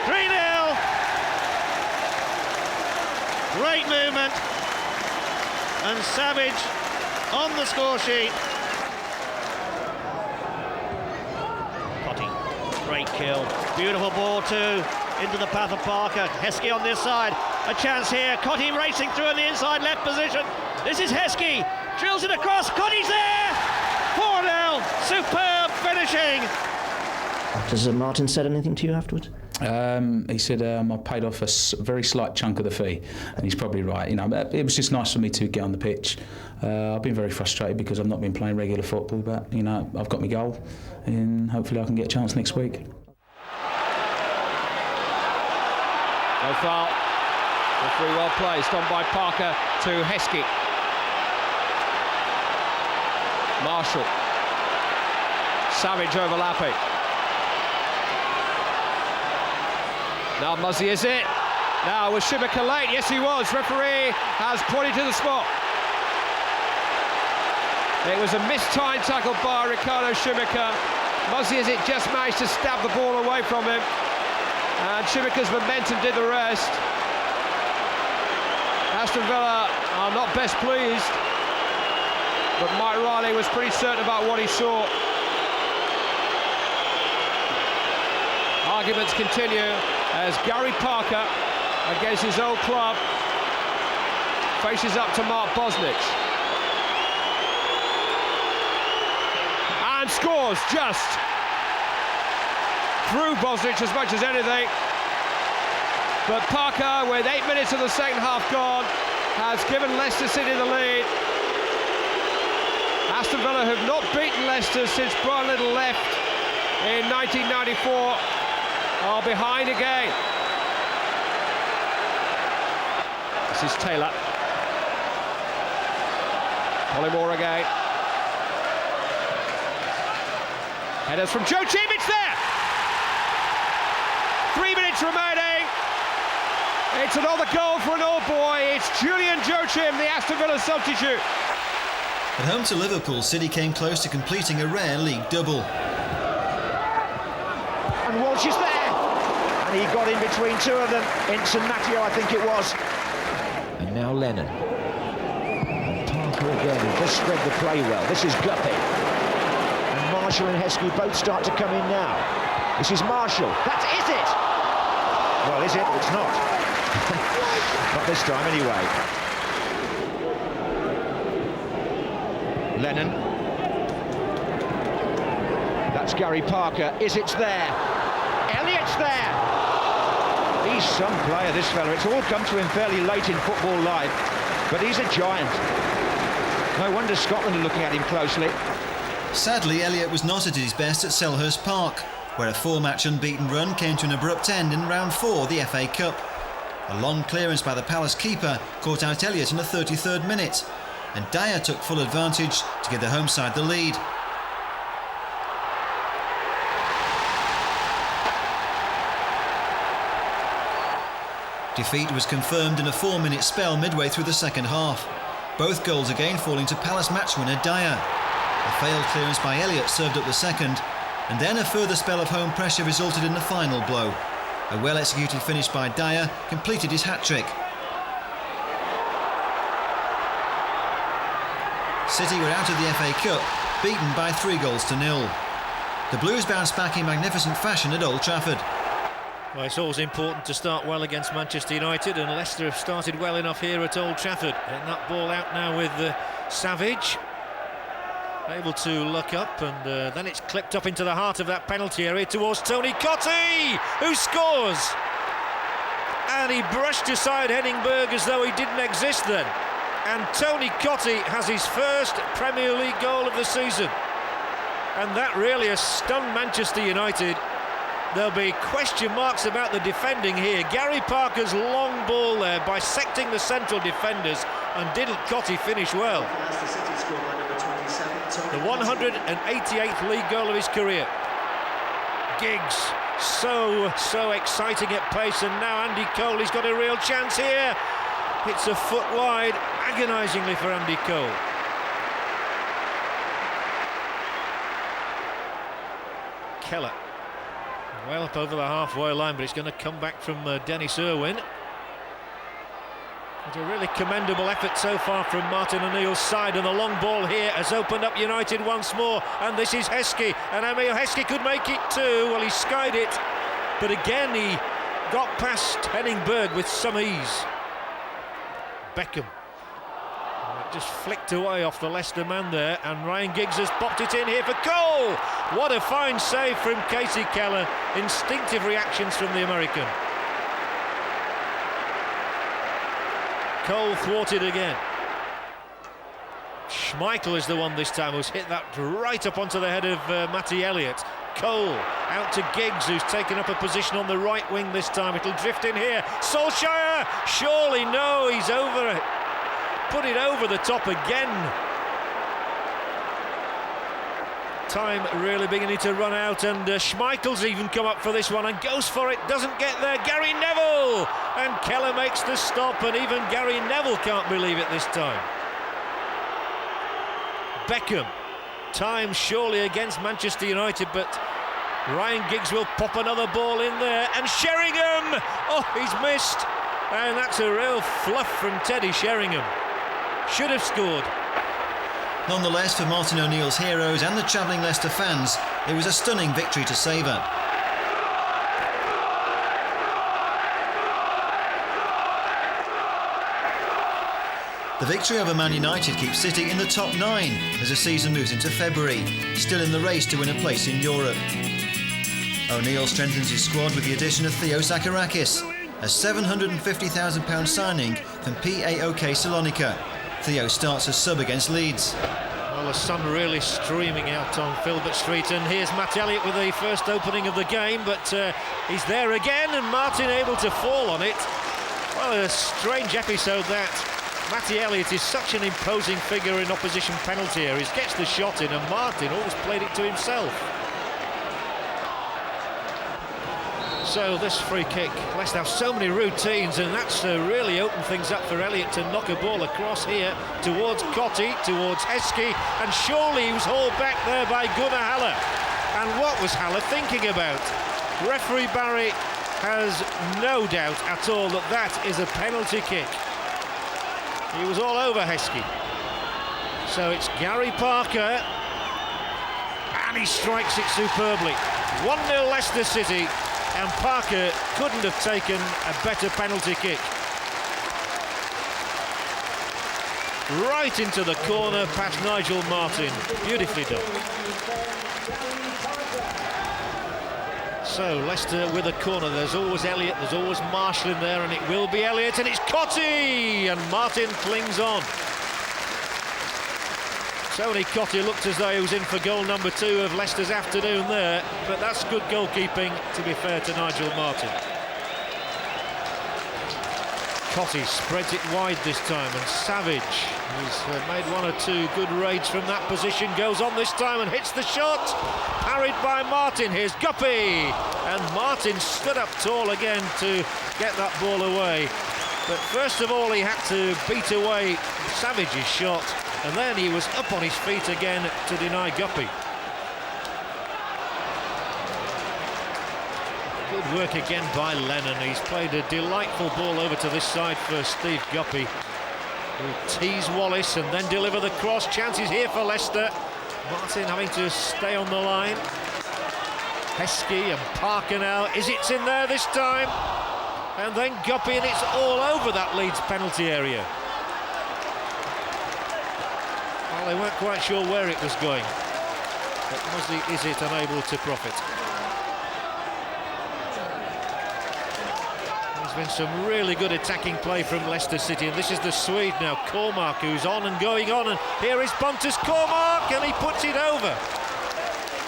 3-0. Great movement. And Savage on the score sheet. Cotty. Great kill. Beautiful ball too. Into the path of Parker. Heskey on this side. A chance here. Cotty racing through in the inside left position. This is Heskey. Drills it across. Cotty's there. 4-0. Superb finishing. Has Martin said anything to you afterwards? He said I paid off a very slight chunk of the fee, and he's probably right. You know, it was just nice for me to get on the pitch. I've been very frustrated because I've not been playing regular football, but you know, I've got my goal, and hopefully I can get a chance next week. No foul. Referee well placed on by Parker to Heskey. Marshall. Savage overlapping. Now Muzzy is it. Now was Shimika late? Yes he was. Referee has pointed to the spot. It was a mistimed tackle by Ricardo Shimika. Muzzy is it just managed to stab the ball away from him. And Shimika's momentum did the rest. Aston Villa are not best pleased, but Mike Riley was pretty certain about what he saw. Arguments continue as Gary Parker, against his old club, faces up to Mark Bosnich. And scores just through Bosnich as much as anything. But Parker, with 8 minutes of the second half gone, has given Leicester City the lead. Aston Villa have not beaten Leicester since Brian Little left in 1994. Are behind again. This is Taylor. Polymore again. Headers from Joe Chim, it's there! 3 minutes remaining. It's another goal for an old boy. It's Julian Joachim, the Aston Villa substitute. At home to Liverpool, City came close to completing a rare league double. And Walsh is there. And he got in between two of them. Enson Matteo, I think it was. And now Lennon. And Parker again, who does spread the play well. This is Guppy. And Marshall and Heskey both start to come in now. This is Marshall. That is it! Well, is it? It's not. Not this time, anyway. Lennon. That's Gary Parker. Is it's there? Elliott's there! He's some player, this fella. It's all come to him fairly late in football life, but he's a giant. No wonder Scotland are looking at him closely. Sadly, Elliott was not at his best at Selhurst Park, where a 4-match unbeaten run came to an abrupt end in round 4 of the FA Cup. A long clearance by the Palace keeper caught out Elliott in the 33rd minute, and Dyer took full advantage to give the home side the lead. Defeat was confirmed in a 4-minute spell midway through the second half. Both goals again falling to Palace match winner Dyer. A failed clearance by Elliott served up the second, and then a further spell of home pressure resulted in the final blow. A well-executed finish by Dyer completed his hat-trick. City were out of the FA Cup, beaten by 3-0. The Blues bounced back in magnificent fashion at Old Trafford. Well, it's always important to start well against Manchester United, and Leicester have started well enough here at Old Trafford. And that ball out now with Savage, able to look up, and then it's clipped up into the heart of that penalty area towards Tony Cottee, who scores. And he brushed aside Henningberg as though he didn't exist then. And Tony Cottee has his first Premier League goal of the season. And that really has stunned Manchester United. There'll be question marks about the defending here. Gary Parker's long ball there, bisecting the central defenders, and didn't Cottee finish well? The 188th league goal of his career. Giggs, so exciting at pace, and now Andy Cole, he's got a real chance here. It's a foot wide, agonisingly for Andy Cole. Keller. Well up over the halfway line, but it's going to come back from Dennis Irwin. It's a really commendable effort so far from Martin O'Neill's side, and the long ball here has opened up United once more, and this is Heskey, and Emil Heskey could make it too. Well, he skied it, but again he got past Henning Berg with some ease. Beckham. It just flicked away off the Leicester man there, and Ryan Giggs has popped it in here for Cole. What a fine save from Casey Keller. Instinctive reactions from the American. Cole thwarted again. Schmeichel is the one this time who's hit that right up onto the head of Matty Elliott. Cole out to Giggs, who's taken up a position on the right wing this time. It'll drift in here. Solskjaer! Surely no, he's over it. Put it over the top again. Time really beginning to run out, and Schmeichel's even come up for this one and goes for it, doesn't get there. Gary Neville! And Keller makes the stop, and even Gary Neville can't believe it this time. Beckham. Time surely against Manchester United, but Ryan Giggs will pop another ball in there, and Sheringham! Oh, he's missed, and that's a real fluff from Teddy Sheringham. Should have scored. Nonetheless, for Martin O'Neill's heroes and the travelling Leicester fans, it was a stunning victory to savour. The victory over Man United keeps City in the top 9 as the season moves into February, still in the race to win a place in Europe. O'Neill strengthens his squad with the addition of Theo Sakarakis, a £750,000 signing from PAOK Salonika. Theo starts as sub against Leeds. Well, the sun really streaming out on Filbert Street, and here's Matt Elliott with the first opening of the game, but he's there again, and Martin able to fall on it. Well, a strange episode that. Matty Elliott is such an imposing figure in opposition penalty areas, gets the shot in, and Martin always played it to himself. So this free kick, Leicester have so many routines, and that's really opened things up for Elliott to knock a ball across here towards Cottee, towards Heskey, and surely he was hauled back there by Gunnar Haller. And what was Haller thinking about? Referee Barry has no doubt at all that that is a penalty kick. He was all over Heskey. So it's Gary Parker, and he strikes it superbly. 1-0 Leicester City. And Parker couldn't have taken a better penalty kick. Right into the corner past Nigel Martin. Beautifully done. So Leicester with a corner. There's always Elliott, there's always Marshall in there, and it will be Elliott, and it's Cottee! And Martin clings on. Tony Cottee looked as though he was in for goal number 2 of Leicester's afternoon there, but that's good goalkeeping, to be fair to Nigel Martin. Cottee spreads it wide this time, and Savage, who's made 1 or 2 good raids from that position, goes on this time and hits the shot. Parried by Martin. Here's Guppy, and Martin stood up tall again to get that ball away. But first of all, he had to beat away Savage's shot, and then he was up on his feet again to deny Guppy. Good work again by Lennon. He's played a delightful ball over to this side for Steve Guppy, who tease Wallace and then deliver the cross. Chances here for Leicester. Martin having to stay on the line. Heskey and Parker now. Is it's in there this time? And then Guppy, and it's all over that Leeds penalty area. Well, they weren't quite sure where it was going, but Musley is it unable to profit. There's been some really good attacking play from Leicester City, and this is the Swede now, Cormack, who's on and going on, and here is Pontus Cormack, and he puts it over.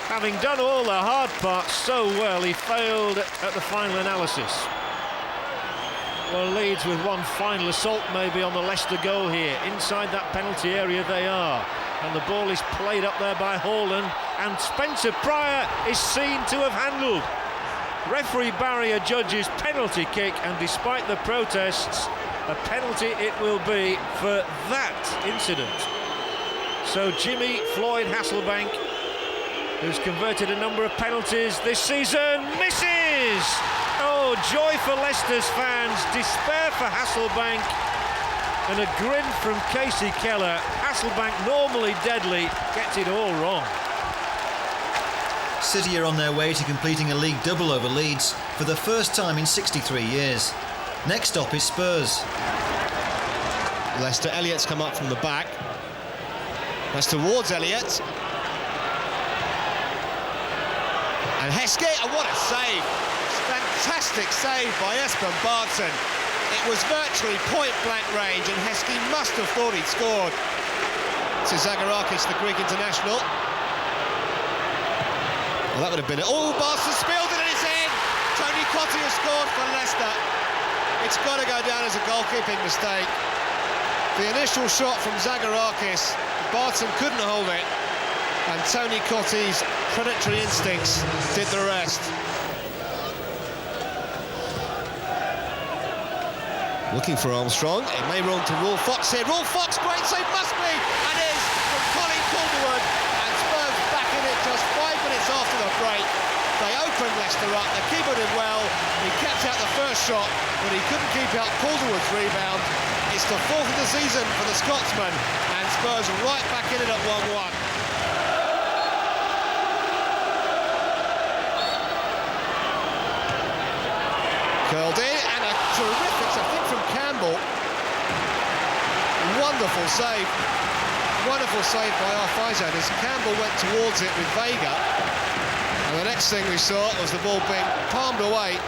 Having done all the hard parts so well, he failed at the final analysis. Well, Leeds with one final assault maybe on the Leicester goal here. Inside that penalty area they are. And the ball is played up there by Haaland. And Spencer Pryor is seen to have handled. Referee Barrier judges penalty kick, and despite the protests, a penalty it will be for that incident. So Jimmy Floyd Hasselbank who's converted a number of penalties this season, misses! Oh, joy for Leicester's fans, despair for Hasselbank, and a grin from Casey Keller. Hasselbank, normally deadly, gets it all wrong. City are on their way to completing a league double over Leeds for the first time in 63 years. Next stop is Spurs. Leicester, Elliott's come up from the back. That's towards Elliott. And Heskey, and what a save! Fantastic save by Espen Bartson. It was virtually point-blank range, and Heskey must have thought he'd scored. To Zagorakis, the Greek international. Well, that would have been it. Oh, Bartson spilled it and it's in! Tony Cottee has scored for Leicester. It's got to go down as a goalkeeping mistake. The initial shot from Zagorakis, Bartson couldn't hold it, and Tony Cottee's predatory instincts did the rest. Looking for Armstrong, it may run to Rolf Fox here. Rolf Fox, great save, must be, and is from Colin Calderwood, and Spurs back in it just 5 minutes after the break. They opened Leicester up, the keeper did well, he kept out the first shot, but he couldn't keep out Calderwood's rebound. It's the 4th of the season for the Scotsman, and Spurs right back in it at 1-1. Curled in, and a terrific, I think, from Campbell. Wonderful save. Wonderful save by our Faisal as Campbell went towards it with Vega. And the next thing we saw was the ball being palmed away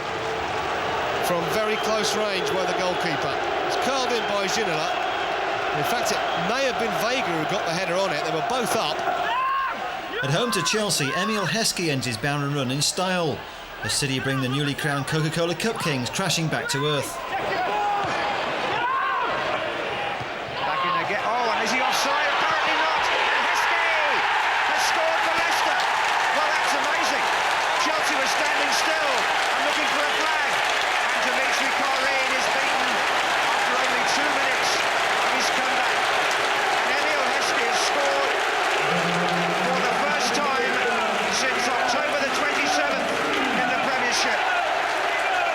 from very close range by the goalkeeper. It's curled in by Ginola. In fact, it may have been Vega who got the header on it. They were both up. At home to Chelsea, Emile Heskey ends his bound run in style. The City bring the newly crowned Coca-Cola Cup Kings crashing back to earth. Back in again. Oh, and is he offside? Apparently not. And Heskey has scored for Leicester. Well, that's amazing. Chelsea was standing still and looking for a flag. And Dimitri Corine is beaten after only 2 minutes of his comeback. And Emile Heskey has scored for the first time since October the 27th in the Premiership.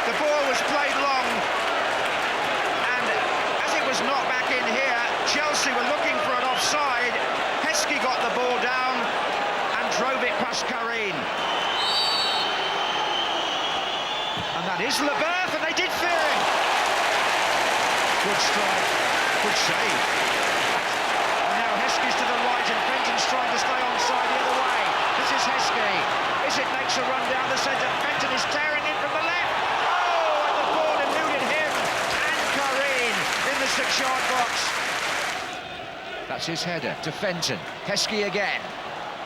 The ball was played long, and as it was knocked back in here, Chelsea were looking for an offside. Heskey got the ball down and drove it past Karine. And that is Leboeuf, and they did fear him. Good strike, good save. And now Heskey's to the right, and Fenton's trying to stay onside the other way. This is Heskey. Is it makes a run down the centre? Fenton is tearing in from the left. Oh, and the ball eluded him and Karine in the 6-yard box. That's his header to Fenton. Heskey again.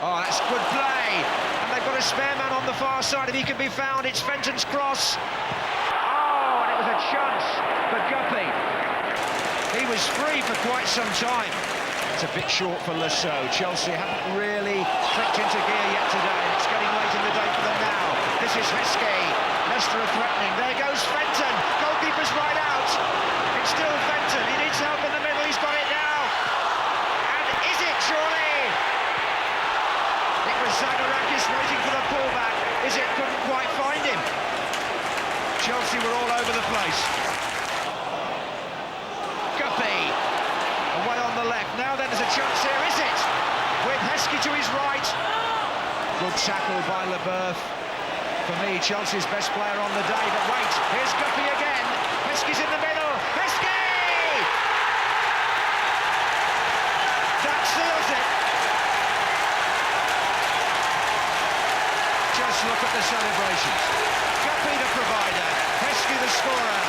Oh, that's good play. And they've got a spare man on the far side. If he can be found, it's Fenton's cross. Oh, and it was a chance for Guppy. He was free for quite some time. It's a bit short for Lasso. Chelsea haven't really clicked into gear yet today. It's getting late in the day for them now. This is Heskey. Leicester are threatening. There goes Fenton. Goalkeeper's right out. It's still Fenton. He needs help in the middle. He's got it now. And is it surely? It was Zagorakis waiting for the pullback. Is it? Couldn't quite find him. Chelsea were all over the place. Guppy. Away on the left. Now then there's a chance here, is it? With Heskey to his right. Good tackle by Leboeuf. For me, Chelsea's best player on the day. But wait, here's Guppy again. Heskey's in the middle. Heskey! That seals it. Just look at the celebrations. Guppy the provider. Heskey the scorer.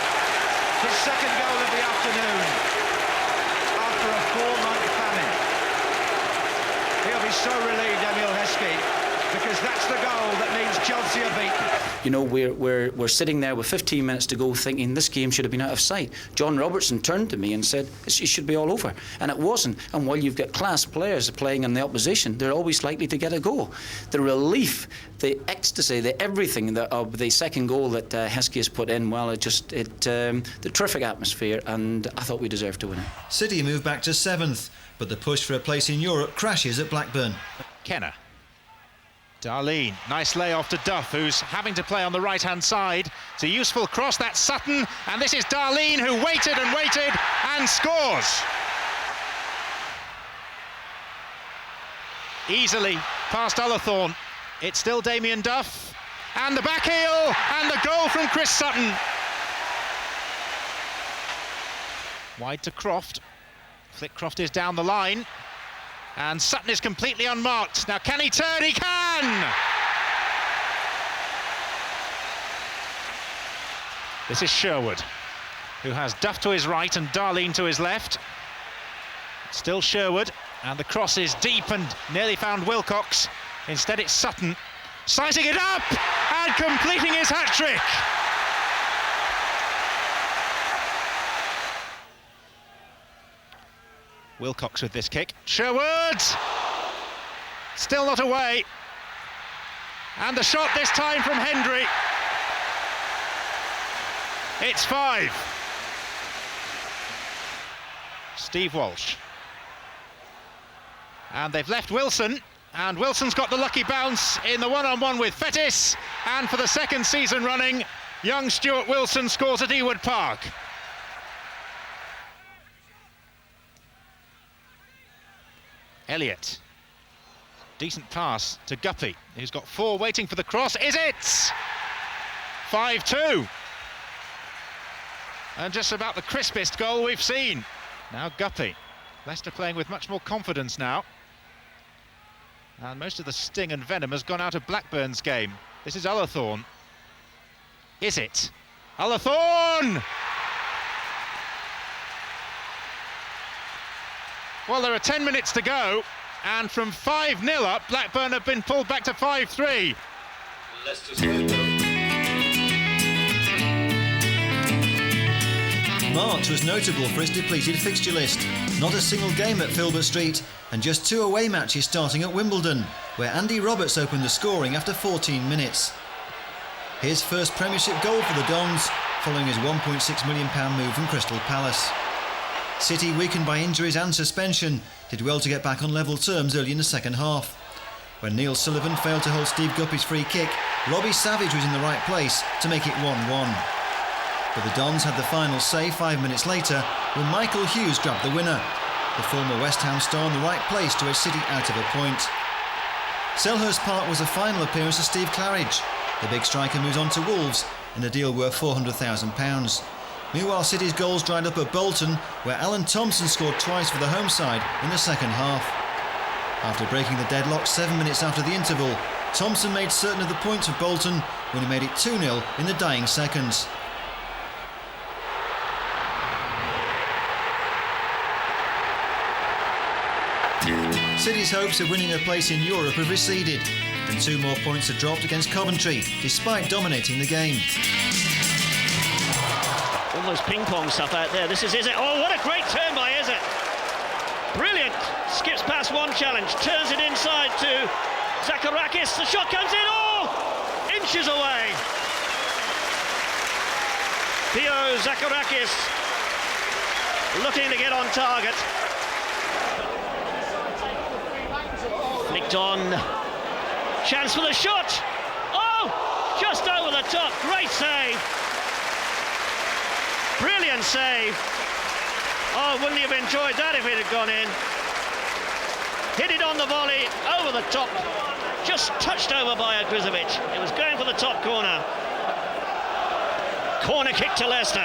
His second goal of the afternoon. After a 4-month famine. He'll be so relieved, Emile Heskey, because that's the goal that means Chelsea are beaten. You know, we're sitting there with 15 minutes to go thinking this game should have been out of sight. John Robertson turned to me and said, it should be all over. And it wasn't. And while you've got class players playing in the opposition, they're always likely to get a goal. The relief, the ecstasy, the everything of the second goal that Heskey has put in, well, the terrific atmosphere, and I thought we deserved to win it. City move back to 7th, but the push for a place in Europe crashes at Blackburn. Kenner. Darlene, nice layoff to Duff, who's having to play on the right-hand side. It's a useful cross, that's Sutton, and this is Darlene, who waited and waited and scores. Easily past Ullathorne. It's still Damien Duff, and the back heel, and the goal from Chris Sutton. Wide to Croft. Flitcroft is down the line. And Sutton is completely unmarked. Now can he turn? He can! This is Sherwood, who has Duff to his right and Darlene to his left. Still Sherwood, and the cross is deep and nearly found Wilcox. Instead it's Sutton, sizing it up and completing his hat-trick. Wilcox with this kick. Sherwood! Still not away. And the shot this time from Hendry. It's 5. Steve Walsh. And they've left Wilson. And Wilson's got the lucky bounce in the one-on-one with Fettis. And for the second season running, young Stuart Wilson scores at Ewood Park. Elliott, decent pass to Guppy, who's got 4 waiting for the cross. Is it? 5-2. And just about the crispest goal we've seen. Now Guppy. Leicester playing with much more confidence now. And most of the sting and venom has gone out of Blackburn's game. This is Ullathorne. Is it? Ullathorne! Well, there are 10 minutes to go, and from 5-0 up, Blackburn have been pulled back to 5-3. March was notable for its depleted fixture list. Not a single game at Filbert Street, and just 2 away matches starting at Wimbledon, where Andy Roberts opened the scoring after 14 minutes. His first Premiership goal for the Dons, following his £1.6 million move from Crystal Palace. City, weakened by injuries and suspension, did well to get back on level terms early in the second half. When Neil Sullivan failed to hold Steve Guppy's free kick, Robbie Savage was in the right place to make it 1-1. But the Dons had the final say 5 minutes later when Michael Hughes grabbed the winner. The former West Ham star in the right place to edge City out of a point. Selhurst Park was the final appearance of Steve Claridge. The big striker moves on to Wolves in a deal worth £400,000. Meanwhile, City's goals dried up at Bolton, where Alan Thompson scored twice for the home side in the second half. After breaking the deadlock 7 minutes after the interval, Thompson made certain of the points for Bolton when he made it 2-0 in the dying seconds. City's hopes of winning a place in Europe have receded, and 2 more points are dropped against Coventry, despite dominating the game. Almost ping-pong stuff out there. This is Izzet. Oh, what a great turn by Izzet. Brilliant. Skips past one challenge, turns it inside to Zacharakis. The shot comes in. Oh, inches away. Theo Zacharakis looking to get on target. Flicked on. Chance for the shot. Oh, just over the top. Great save. Brilliant save. Oh, wouldn't he have enjoyed that if it had gone in? Hit it on the volley, over the top. Just touched over by Agrizovic. It was going for the top corner. Corner kick to Leicester.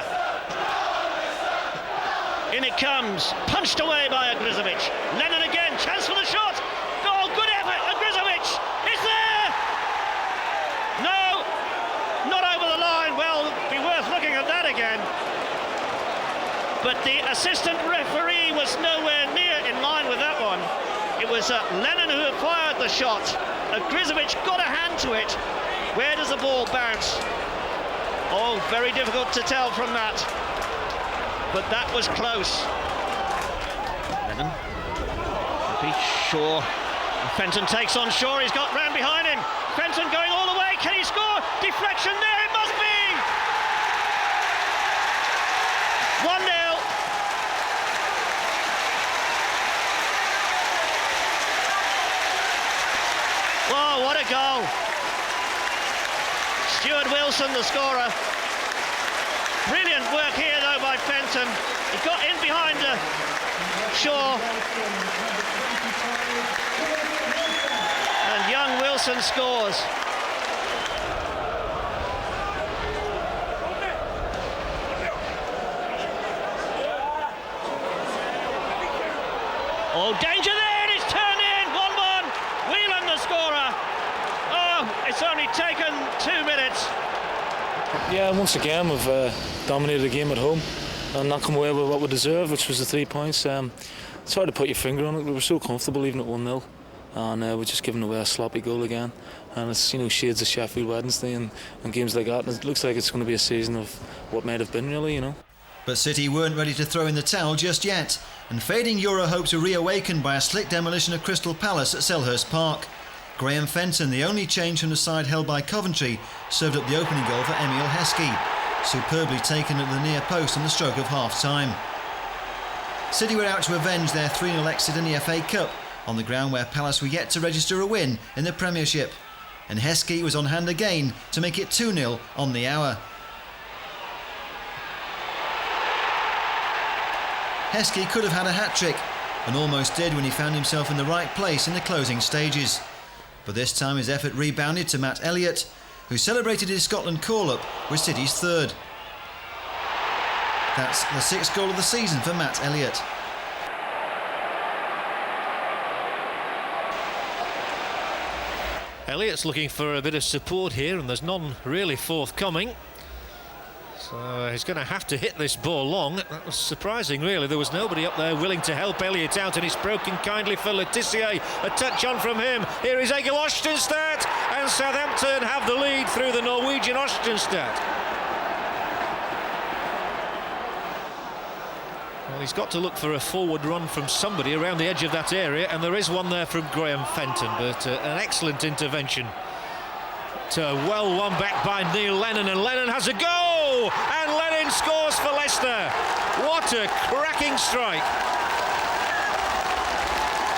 In it comes, punched away by Agrizovic. Lennon again, chance for the shot. Oh, good effort, Agrizovic. It's there. No, not over the line. Well, be worth looking at that again. But the assistant referee was nowhere near in line with that one. It was Lennon who had fired the shot. Agrizovic got a hand to it. Where does the ball bounce? Oh, very difficult to tell from that. But that was close. Lennon. Shaw. Fenton takes on Shaw. He's got round behind him. Fenton going all the way. Can he score? Deflection there. It must be. 1-0. Oh, what a goal. Wilson, the scorer. Brilliant work here, though, by Fenton. He got in behind Shaw. And young Wilson scores. Oh, danger there, and it's turned in, 1-1. Whelan, the scorer. Oh, it's only taken 2 minutes. Yeah, once again we've dominated the game at home and not come away with what we deserve, which was the 3 points. It's hard to put your finger on it. We were so comfortable leaving at 1-0, and we're just giving away a sloppy goal again. And it's, you know, shades of Sheffield Wednesday and games like that. And it looks like it's going to be a season of what might have been, really, you know. But City weren't ready to throw in the towel just yet, and fading Euro hopes were reawakened by a slick demolition of Crystal Palace at Selhurst Park. Graham Fenton, the only change from the side held by Coventry, served up the opening goal for Emile Heskey, superbly taken at the near post on the stroke of half-time. City were out to avenge their 3-0 exit in the FA Cup on the ground where Palace were yet to register a win in the Premiership, and Heskey was on hand again to make it 2-0 on the hour. Heskey could have had a hat-trick, and almost did when he found himself in the right place in the closing stages. But this time his effort rebounded to Matt Elliott, who celebrated his Scotland call-up with City's third. That's the 6th goal of the season for Matt Elliott. Elliott's looking for a bit of support here, and there's none really forthcoming. So he's going to have to hit this ball long. That was surprising, really. There was nobody up there willing to help Elliott out, and he's broken kindly for Letitia. A touch on from him. Here is Egil Ostenstad, and Southampton have the lead through the Norwegian Ostenstad. Well, he's got to look for a forward run from somebody around the edge of that area, and there is one there from Graham Fenton, but an excellent intervention. Well won back by Neil Lennon, and Lennon has a go, and Lennon scores for Leicester. What a cracking strike.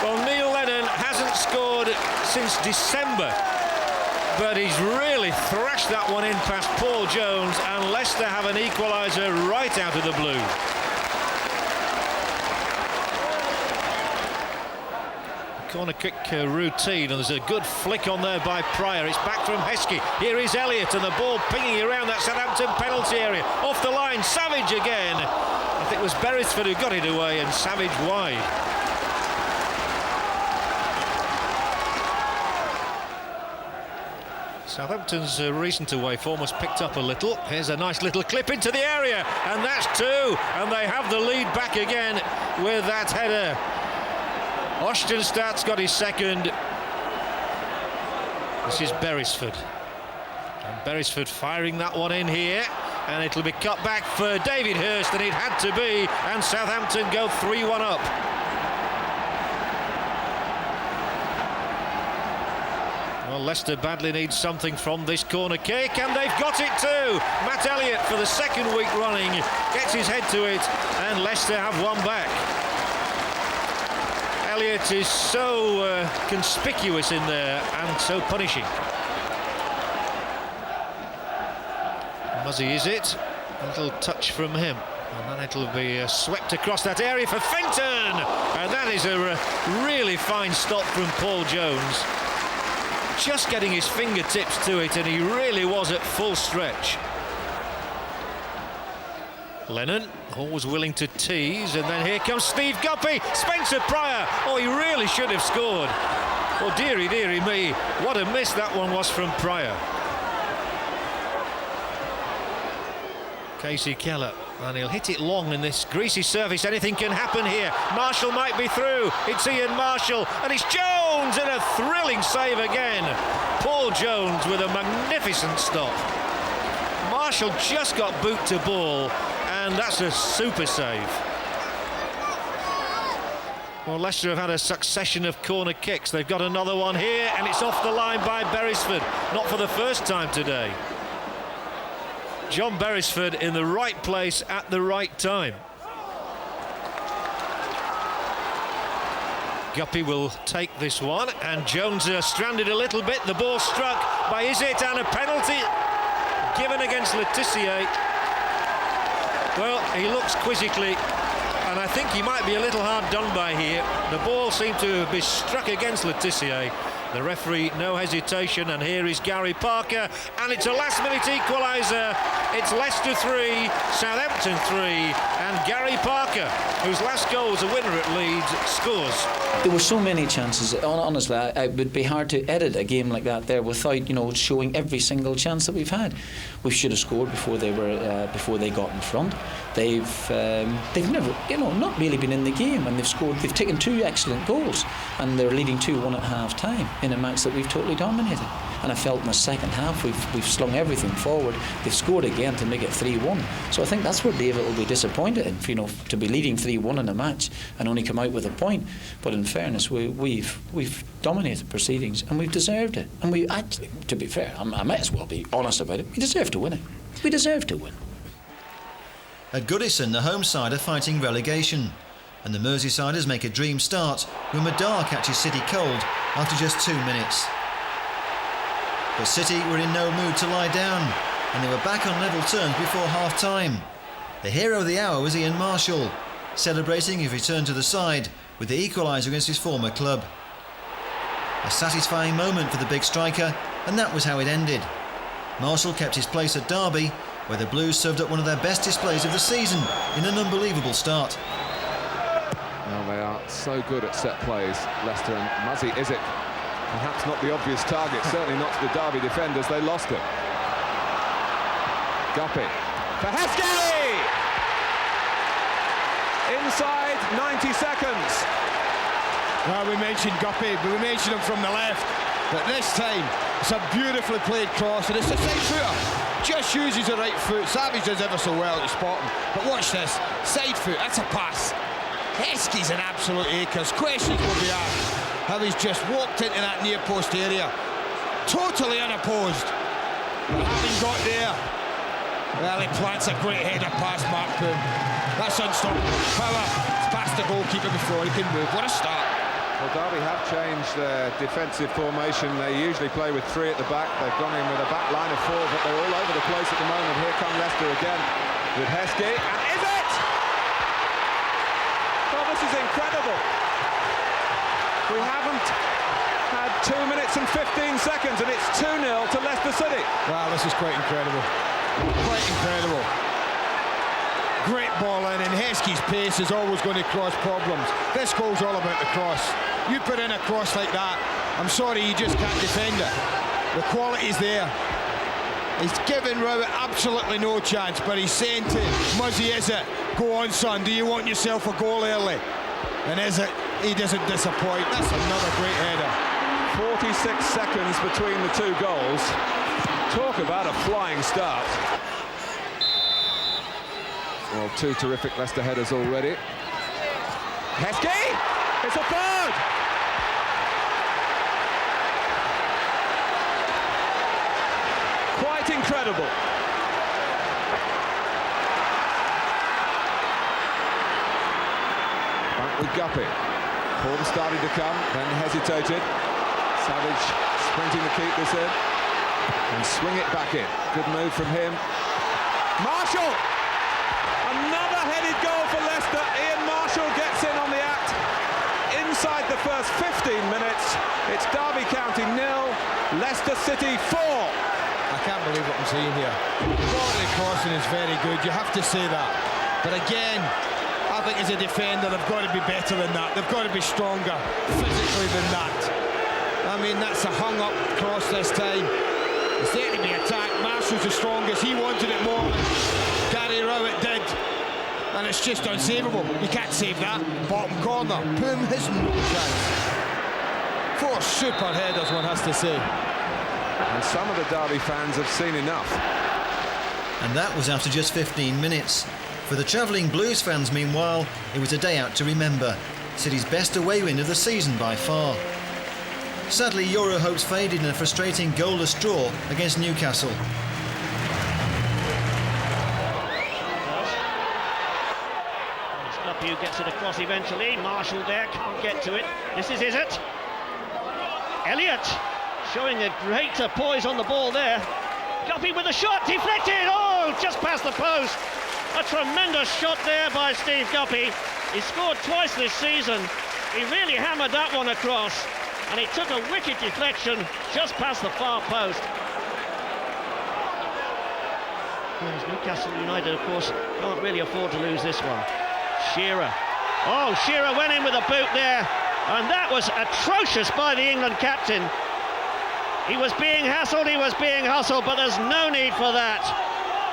Well, Neil Lennon hasn't scored since December, but he's really thrashed that one in past Paul Jones, and Leicester have an equaliser right out of the blue. Corner kick routine, and there's a good flick on there by Pryor. It's back from Heskey. Here is Elliott, and the ball pinging around that Southampton penalty area. Off the line, Savage again. I think it was Beresford who got it away, and Savage wide. Southampton's recent away form was picked up a little. Here's a nice little clip into the area, and that's 2, and they have the lead back again with that header. Ostenstad's got his second. This is Beresford. And Beresford firing that one in here. And it'll be cut back for David Hirst, and it had to be. And Southampton go 3-1 up. Well, Leicester badly needs something from this corner kick, and they've got it too. Matt Elliott, for the 2nd week running, gets his head to it, and Leicester have one back. Elliott is so conspicuous in there and so punishing. Muzzy is it. A little touch from him. And then it'll be swept across that area for Fenton. And that is a really fine stop from Paul Jones. Just getting his fingertips to it, and he really was at full stretch. Lennon, always willing to tease, and then here comes Steve Guppy. Spencer Pryor, oh, he really should have scored. Oh, dearie, dearie me, what a miss that one was from Pryor. Casey Keller, and he'll hit it long in this greasy surface. Anything can happen here. Marshall might be through. It's Ian Marshall, and it's Jones, and a thrilling save again. Paul Jones with a magnificent stop. Marshall just got boot to ball, and that's a super save. Well, Leicester have had a succession of corner kicks. They've got another one here, and it's off the line by Beresford. Not for the first time today. John Beresford in the right place at the right time. Guppy will take this one, and Jones stranded a little bit. The ball struck by Izzet, and a penalty. given against Letitia. Well, he looks quizzically, and I think he might be a little hard done by here. The ball seemed to be struck against Letitia. The referee, no hesitation, and here is Gary Parker, and it's a last-minute equaliser. It's Leicester 3, Southampton 3, and Gary Parker, whose last goal was a winner at Leeds, scores. There were so many chances. Honestly, it would be hard to edit a game like that there without, showing every single chance that we've had. We should have scored before they got in front. They've never, not really been in the game, and they've scored. They've taken 2 excellent goals, and they're leading 2-1 at half time in a match that we've totally dominated. And I felt in the second half we've slung everything forward. They've scored again to make it 3-1. So I think that's where David will be disappointed in, to be leading 3-1 in a match and only come out with a point. But in fairness, we've dominated proceedings and we've deserved it. And we actually, to be fair, I might as well be honest about it. We deserve to win it. We deserve to win. At Goodison, the home side are fighting relegation, and the Merseysiders make a dream start when Madar catches City cold after just 2 minutes. But City were in no mood to lie down, and they were back on level terms before half-time. The hero of the hour was Ian Marshall, celebrating his return to the side with the equaliser against his former club. A satisfying moment for the big striker, and that was how it ended. Marshall kept his place at Derby, where the Blues served up one of their best displays of the season in an unbelievable start. Well, they are so good at set plays, Leicester, and Muzzy is it. Perhaps not the obvious target, certainly not to the Derby defenders. They lost it. Guppy for Heskey! Inside 90 seconds. Well, we mentioned Guppy, but we mentioned him from the left. But this time, it's a beautifully played cross, and it's a side footer. Just uses the right foot. Savage does ever so well to spot him. But watch this, side foot, that's a pass. Heskey's an absolute acres. Questions will be asked. How he's just walked into that near post area, totally unopposed. But having got there, well, he plants a great header past Mark Poom. That's unstoppable. Power, it's past the goalkeeper before he can move. What a start. Well, Derby have changed their defensive formation. They usually play with 3 at the back. They've gone in with a back line of 4, but they're all over the place at the moment. Here come Leicester again with Heskey, and is it? Well, this is incredible. We haven't had 2 minutes and 15 seconds, and it's 2-0 to Leicester City. Wow, this is quite incredible. Quite incredible. Great ball in, and Heskey's pace is always going to cause problems. This goal's all about the cross. You put in a cross like that, I'm sorry, you just can't defend it. The quality's there. He's given Rowett absolutely no chance, but he's saying to Muzzy, is it? Go on, son, do you want yourself a goal early? And is it? He doesn't disappoint. That's another great header. 46 seconds between the 2 goals. Talk about a flying start. Well, 2 terrific Leicester headers already. Heskey! It's a third! Quite incredible. Back with Guppy. Form started to come, then hesitated. Savage sprinting to keep this in and swing it back in. Good move from him. Marshall! Another headed goal for Leicester. Ian Marshall gets in on the act. Inside the first 15 minutes, it's Derby County 0, Leicester City 4. I can't believe what I'm seeing here. Quality crossing is very good, you have to say that. But again, I think as a defender, they've got to be better than that. They've got to be stronger physically than that. I mean, that's a hung-up cross this time. It's there to be attacked. Marshall's the strongest. He wanted it more than Gary Rowett did. And it's just unsavable. You can't save that. Bottom corner. Poom has no chance. 4 super headers, one has to say. And some of the Derby fans have seen enough. And that was after just 15 minutes. For the travelling Blues fans, meanwhile, it was a day out to remember. City's best away win of the season by far. Sadly, Euro hopes faded in a frustrating goalless draw against Newcastle. Who gets it across eventually. Marshall there, can't get to it. This is it? Elliott showing a greater poise on the ball there. Guppy with a shot, deflected, oh, just past the post. A tremendous shot there by Steve Guppy. He scored twice this season. He really hammered that one across, and he took a wicked deflection just past the far post. Whereas Newcastle United, of course, can't really afford to lose this one. Shearer. Oh, Shearer went in with a boot there, and that was atrocious by the England captain. He was being hassled, he was being hustled, but there's no need for that.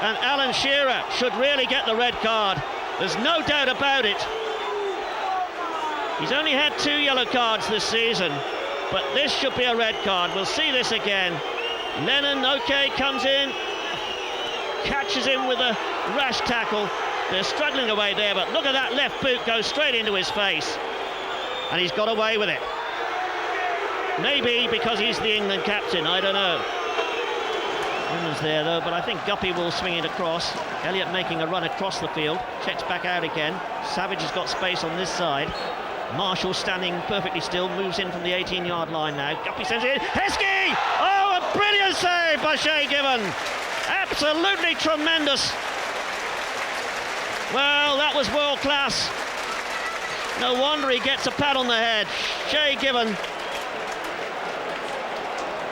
And Alan Shearer should really get the red card. There's no doubt about it. He's only had 2 yellow cards this season, but this should be a red card. We'll see this again. Lennon, okay, comes in, catches him with a rash tackle. They're struggling away there, but look at that left boot go straight into his face. And he's got away with it. Maybe because he's the England captain, I don't know. England's there though, but I think Guppy will swing it across. Elliott making a run across the field, checks back out again. Savage has got space on this side. Marshall standing perfectly still, moves in from the 18-yard line now. Guppy sends it in. Heskey! Oh, a brilliant save by Shay Given. Absolutely tremendous. Well, that was world class. No wonder he gets a pat on the head. Shay Given,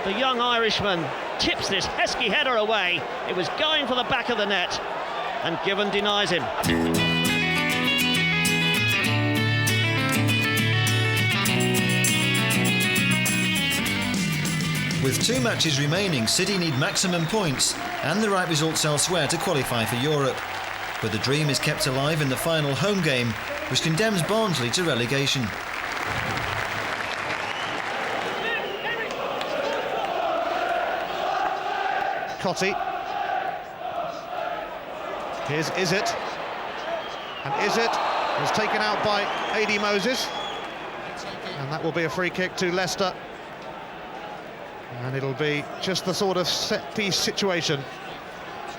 the young Irishman, tips this Heskey header away. It was going for the back of the net, and Given denies him. With 2 matches remaining, City need maximum points and the right results elsewhere to qualify for Europe. But the dream is kept alive in the final home game, which condemns Barnsley to relegation. Cottee. Here's Izzet. And Izzet was taken out by A.D. Moses. And that will be a free kick to Leicester. And it'll be just the sort of set-piece situation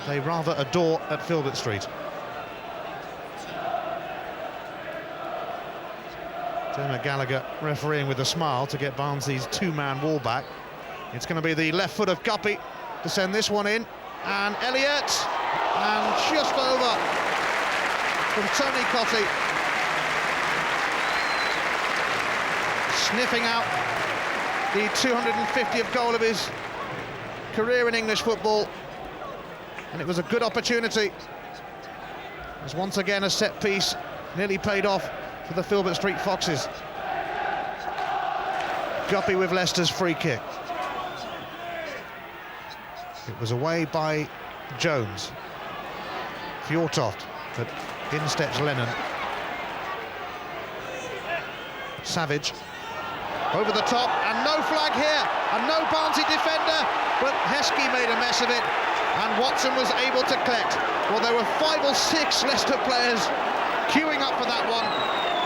they rather adore at Filbert Street. Dermot Gallagher refereeing with a smile to get Barnsley's 2-man wall back. It's going to be the left foot of Guppy to send this one in. And Elliott, and just over from Tony Cottee. Sniffing out the 250th goal of his career in English football, and it was a good opportunity. It was once again a set piece, nearly paid off for the Filbert Street Foxes. Guppy with Leicester's free kick. It was away by Jones. Fjortoft, but in steps Lennon. Savage. Over the top, and no flag here, and no Barnsley defender, but Heskey made a mess of it, and Watson was able to collect. Well, there were 5 or 6 Leicester players queuing up for that one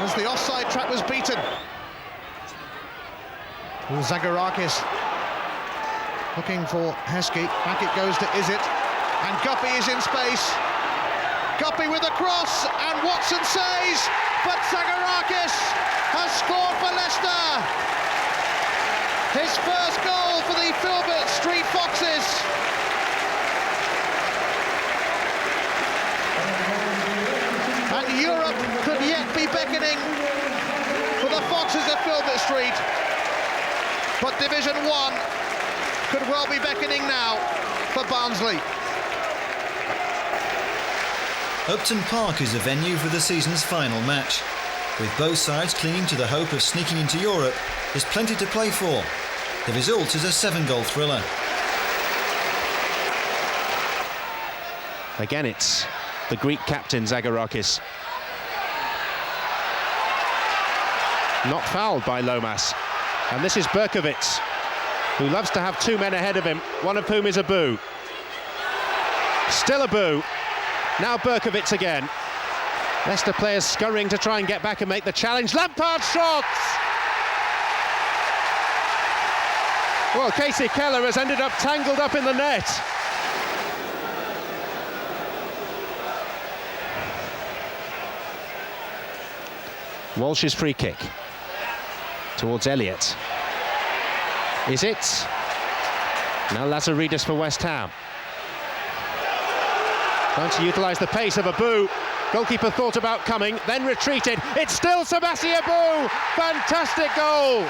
as the offside trap was beaten. Zagorakis looking for Heskey, back it goes to Izzet, and Guppy is in space. Guppy with a cross, and Watson saves, but Zagorakis has scored for Leicester. His first goal for the Filbert Street Foxes. And Europe could yet be beckoning for the Foxes of Filbert Street. But Division 1 could well be beckoning now for Barnsley. Upton Park is the venue for the season's final match. With both sides clinging to the hope of sneaking into Europe, there's plenty to play for. The result is a 7-goal thriller. Again, it's the Greek captain, Zagorakis. Not fouled by Lomas. And this is Berkovits, who loves to have 2 men ahead of him, one of whom is a boo. Still a boo. Now Berkovits again. Leicester players scurrying to try and get back and make the challenge. Lampard shots! Well, Casey Keller has ended up tangled up in the net. Walsh's free kick towards Elliott. Is it? Now Lazaridis for West Ham. Trying to utilise the pace of Abu. Goalkeeper thought about coming, then retreated. It's still Sabasi Abu! Fantastic goal!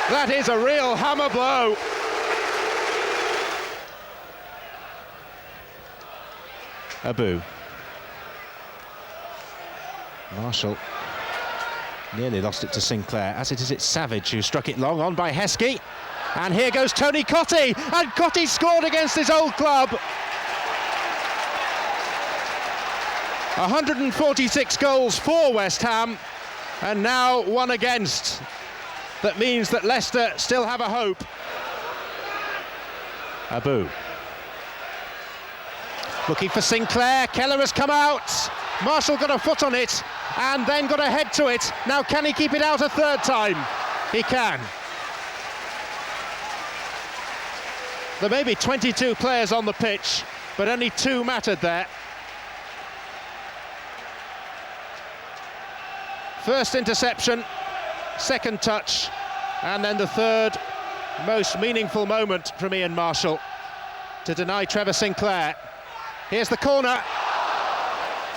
That is a real hammer blow. Abu. Marshall nearly lost it to Sinclair. As it is, it's Savage who struck it long on by Heskey. And here goes Tony Cottee, and Cottee scored against his old club. 146 goals for West Ham, and now one against. That means that Leicester still have a hope. Abu. Looking for Sinclair, Keller has come out. Marshall got a foot on it, and then got a head to it. Now can he keep it out a third time? He can. There may be 22 players on the pitch, but only 2 mattered there. First interception, second touch, and then the third most meaningful moment from Ian Marshall to deny Trevor Sinclair. Here's the corner,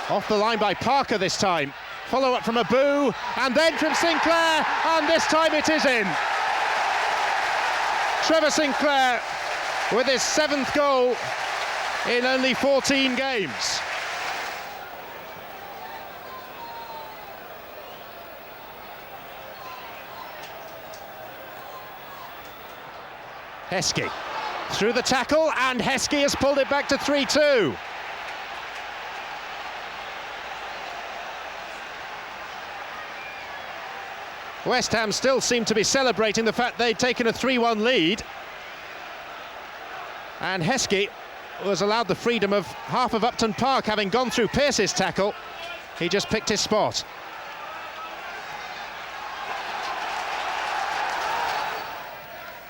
off the line by Parker this time. Follow up from Abu, and then from Sinclair, and this time it is in. Trevor Sinclair with his 7th goal in only 14 games. Heskey through the tackle, and Heskey has pulled it back to 3-2. West Ham still seem to be celebrating the fact they'd taken a 3-1 lead. And Heskey was allowed the freedom of half of Upton Park, having gone through Pearce's tackle. He just picked his spot.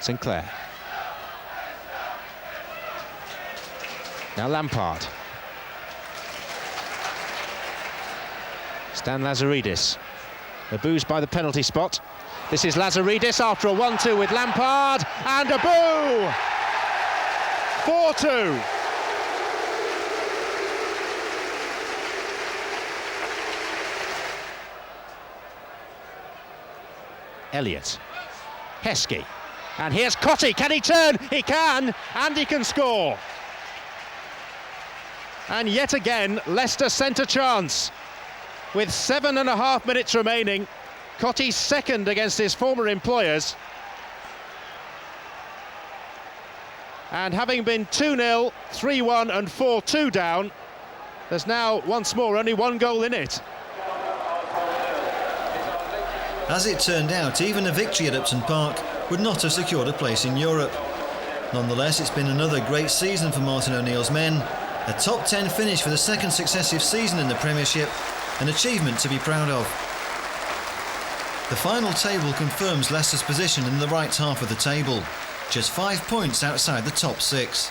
Sinclair. Now Lampard. Stan Lazaridis. Abu's by the penalty spot. This is Lazaridis after a 1-2 with Lampard, and Abu! 4-2. Elliott. Heskey. And here's Cottee. Can he turn? He can, and he can score. And yet again, Leicester sent a chance. With 7.5 minutes remaining, Cottee's second against his former employers. And having been 2-0, 3-1 and 4-2 down, there's now once more only 1 goal in it. As it turned out, even a victory at Upton Park would not have secured a place in Europe. Nonetheless, it's been another great season for Martin O'Neill's men. A top 10 finish for the second successive season in the Premiership, an achievement to be proud of. The final table confirms Leicester's position in the right half of the table, just 5 points outside the top 6.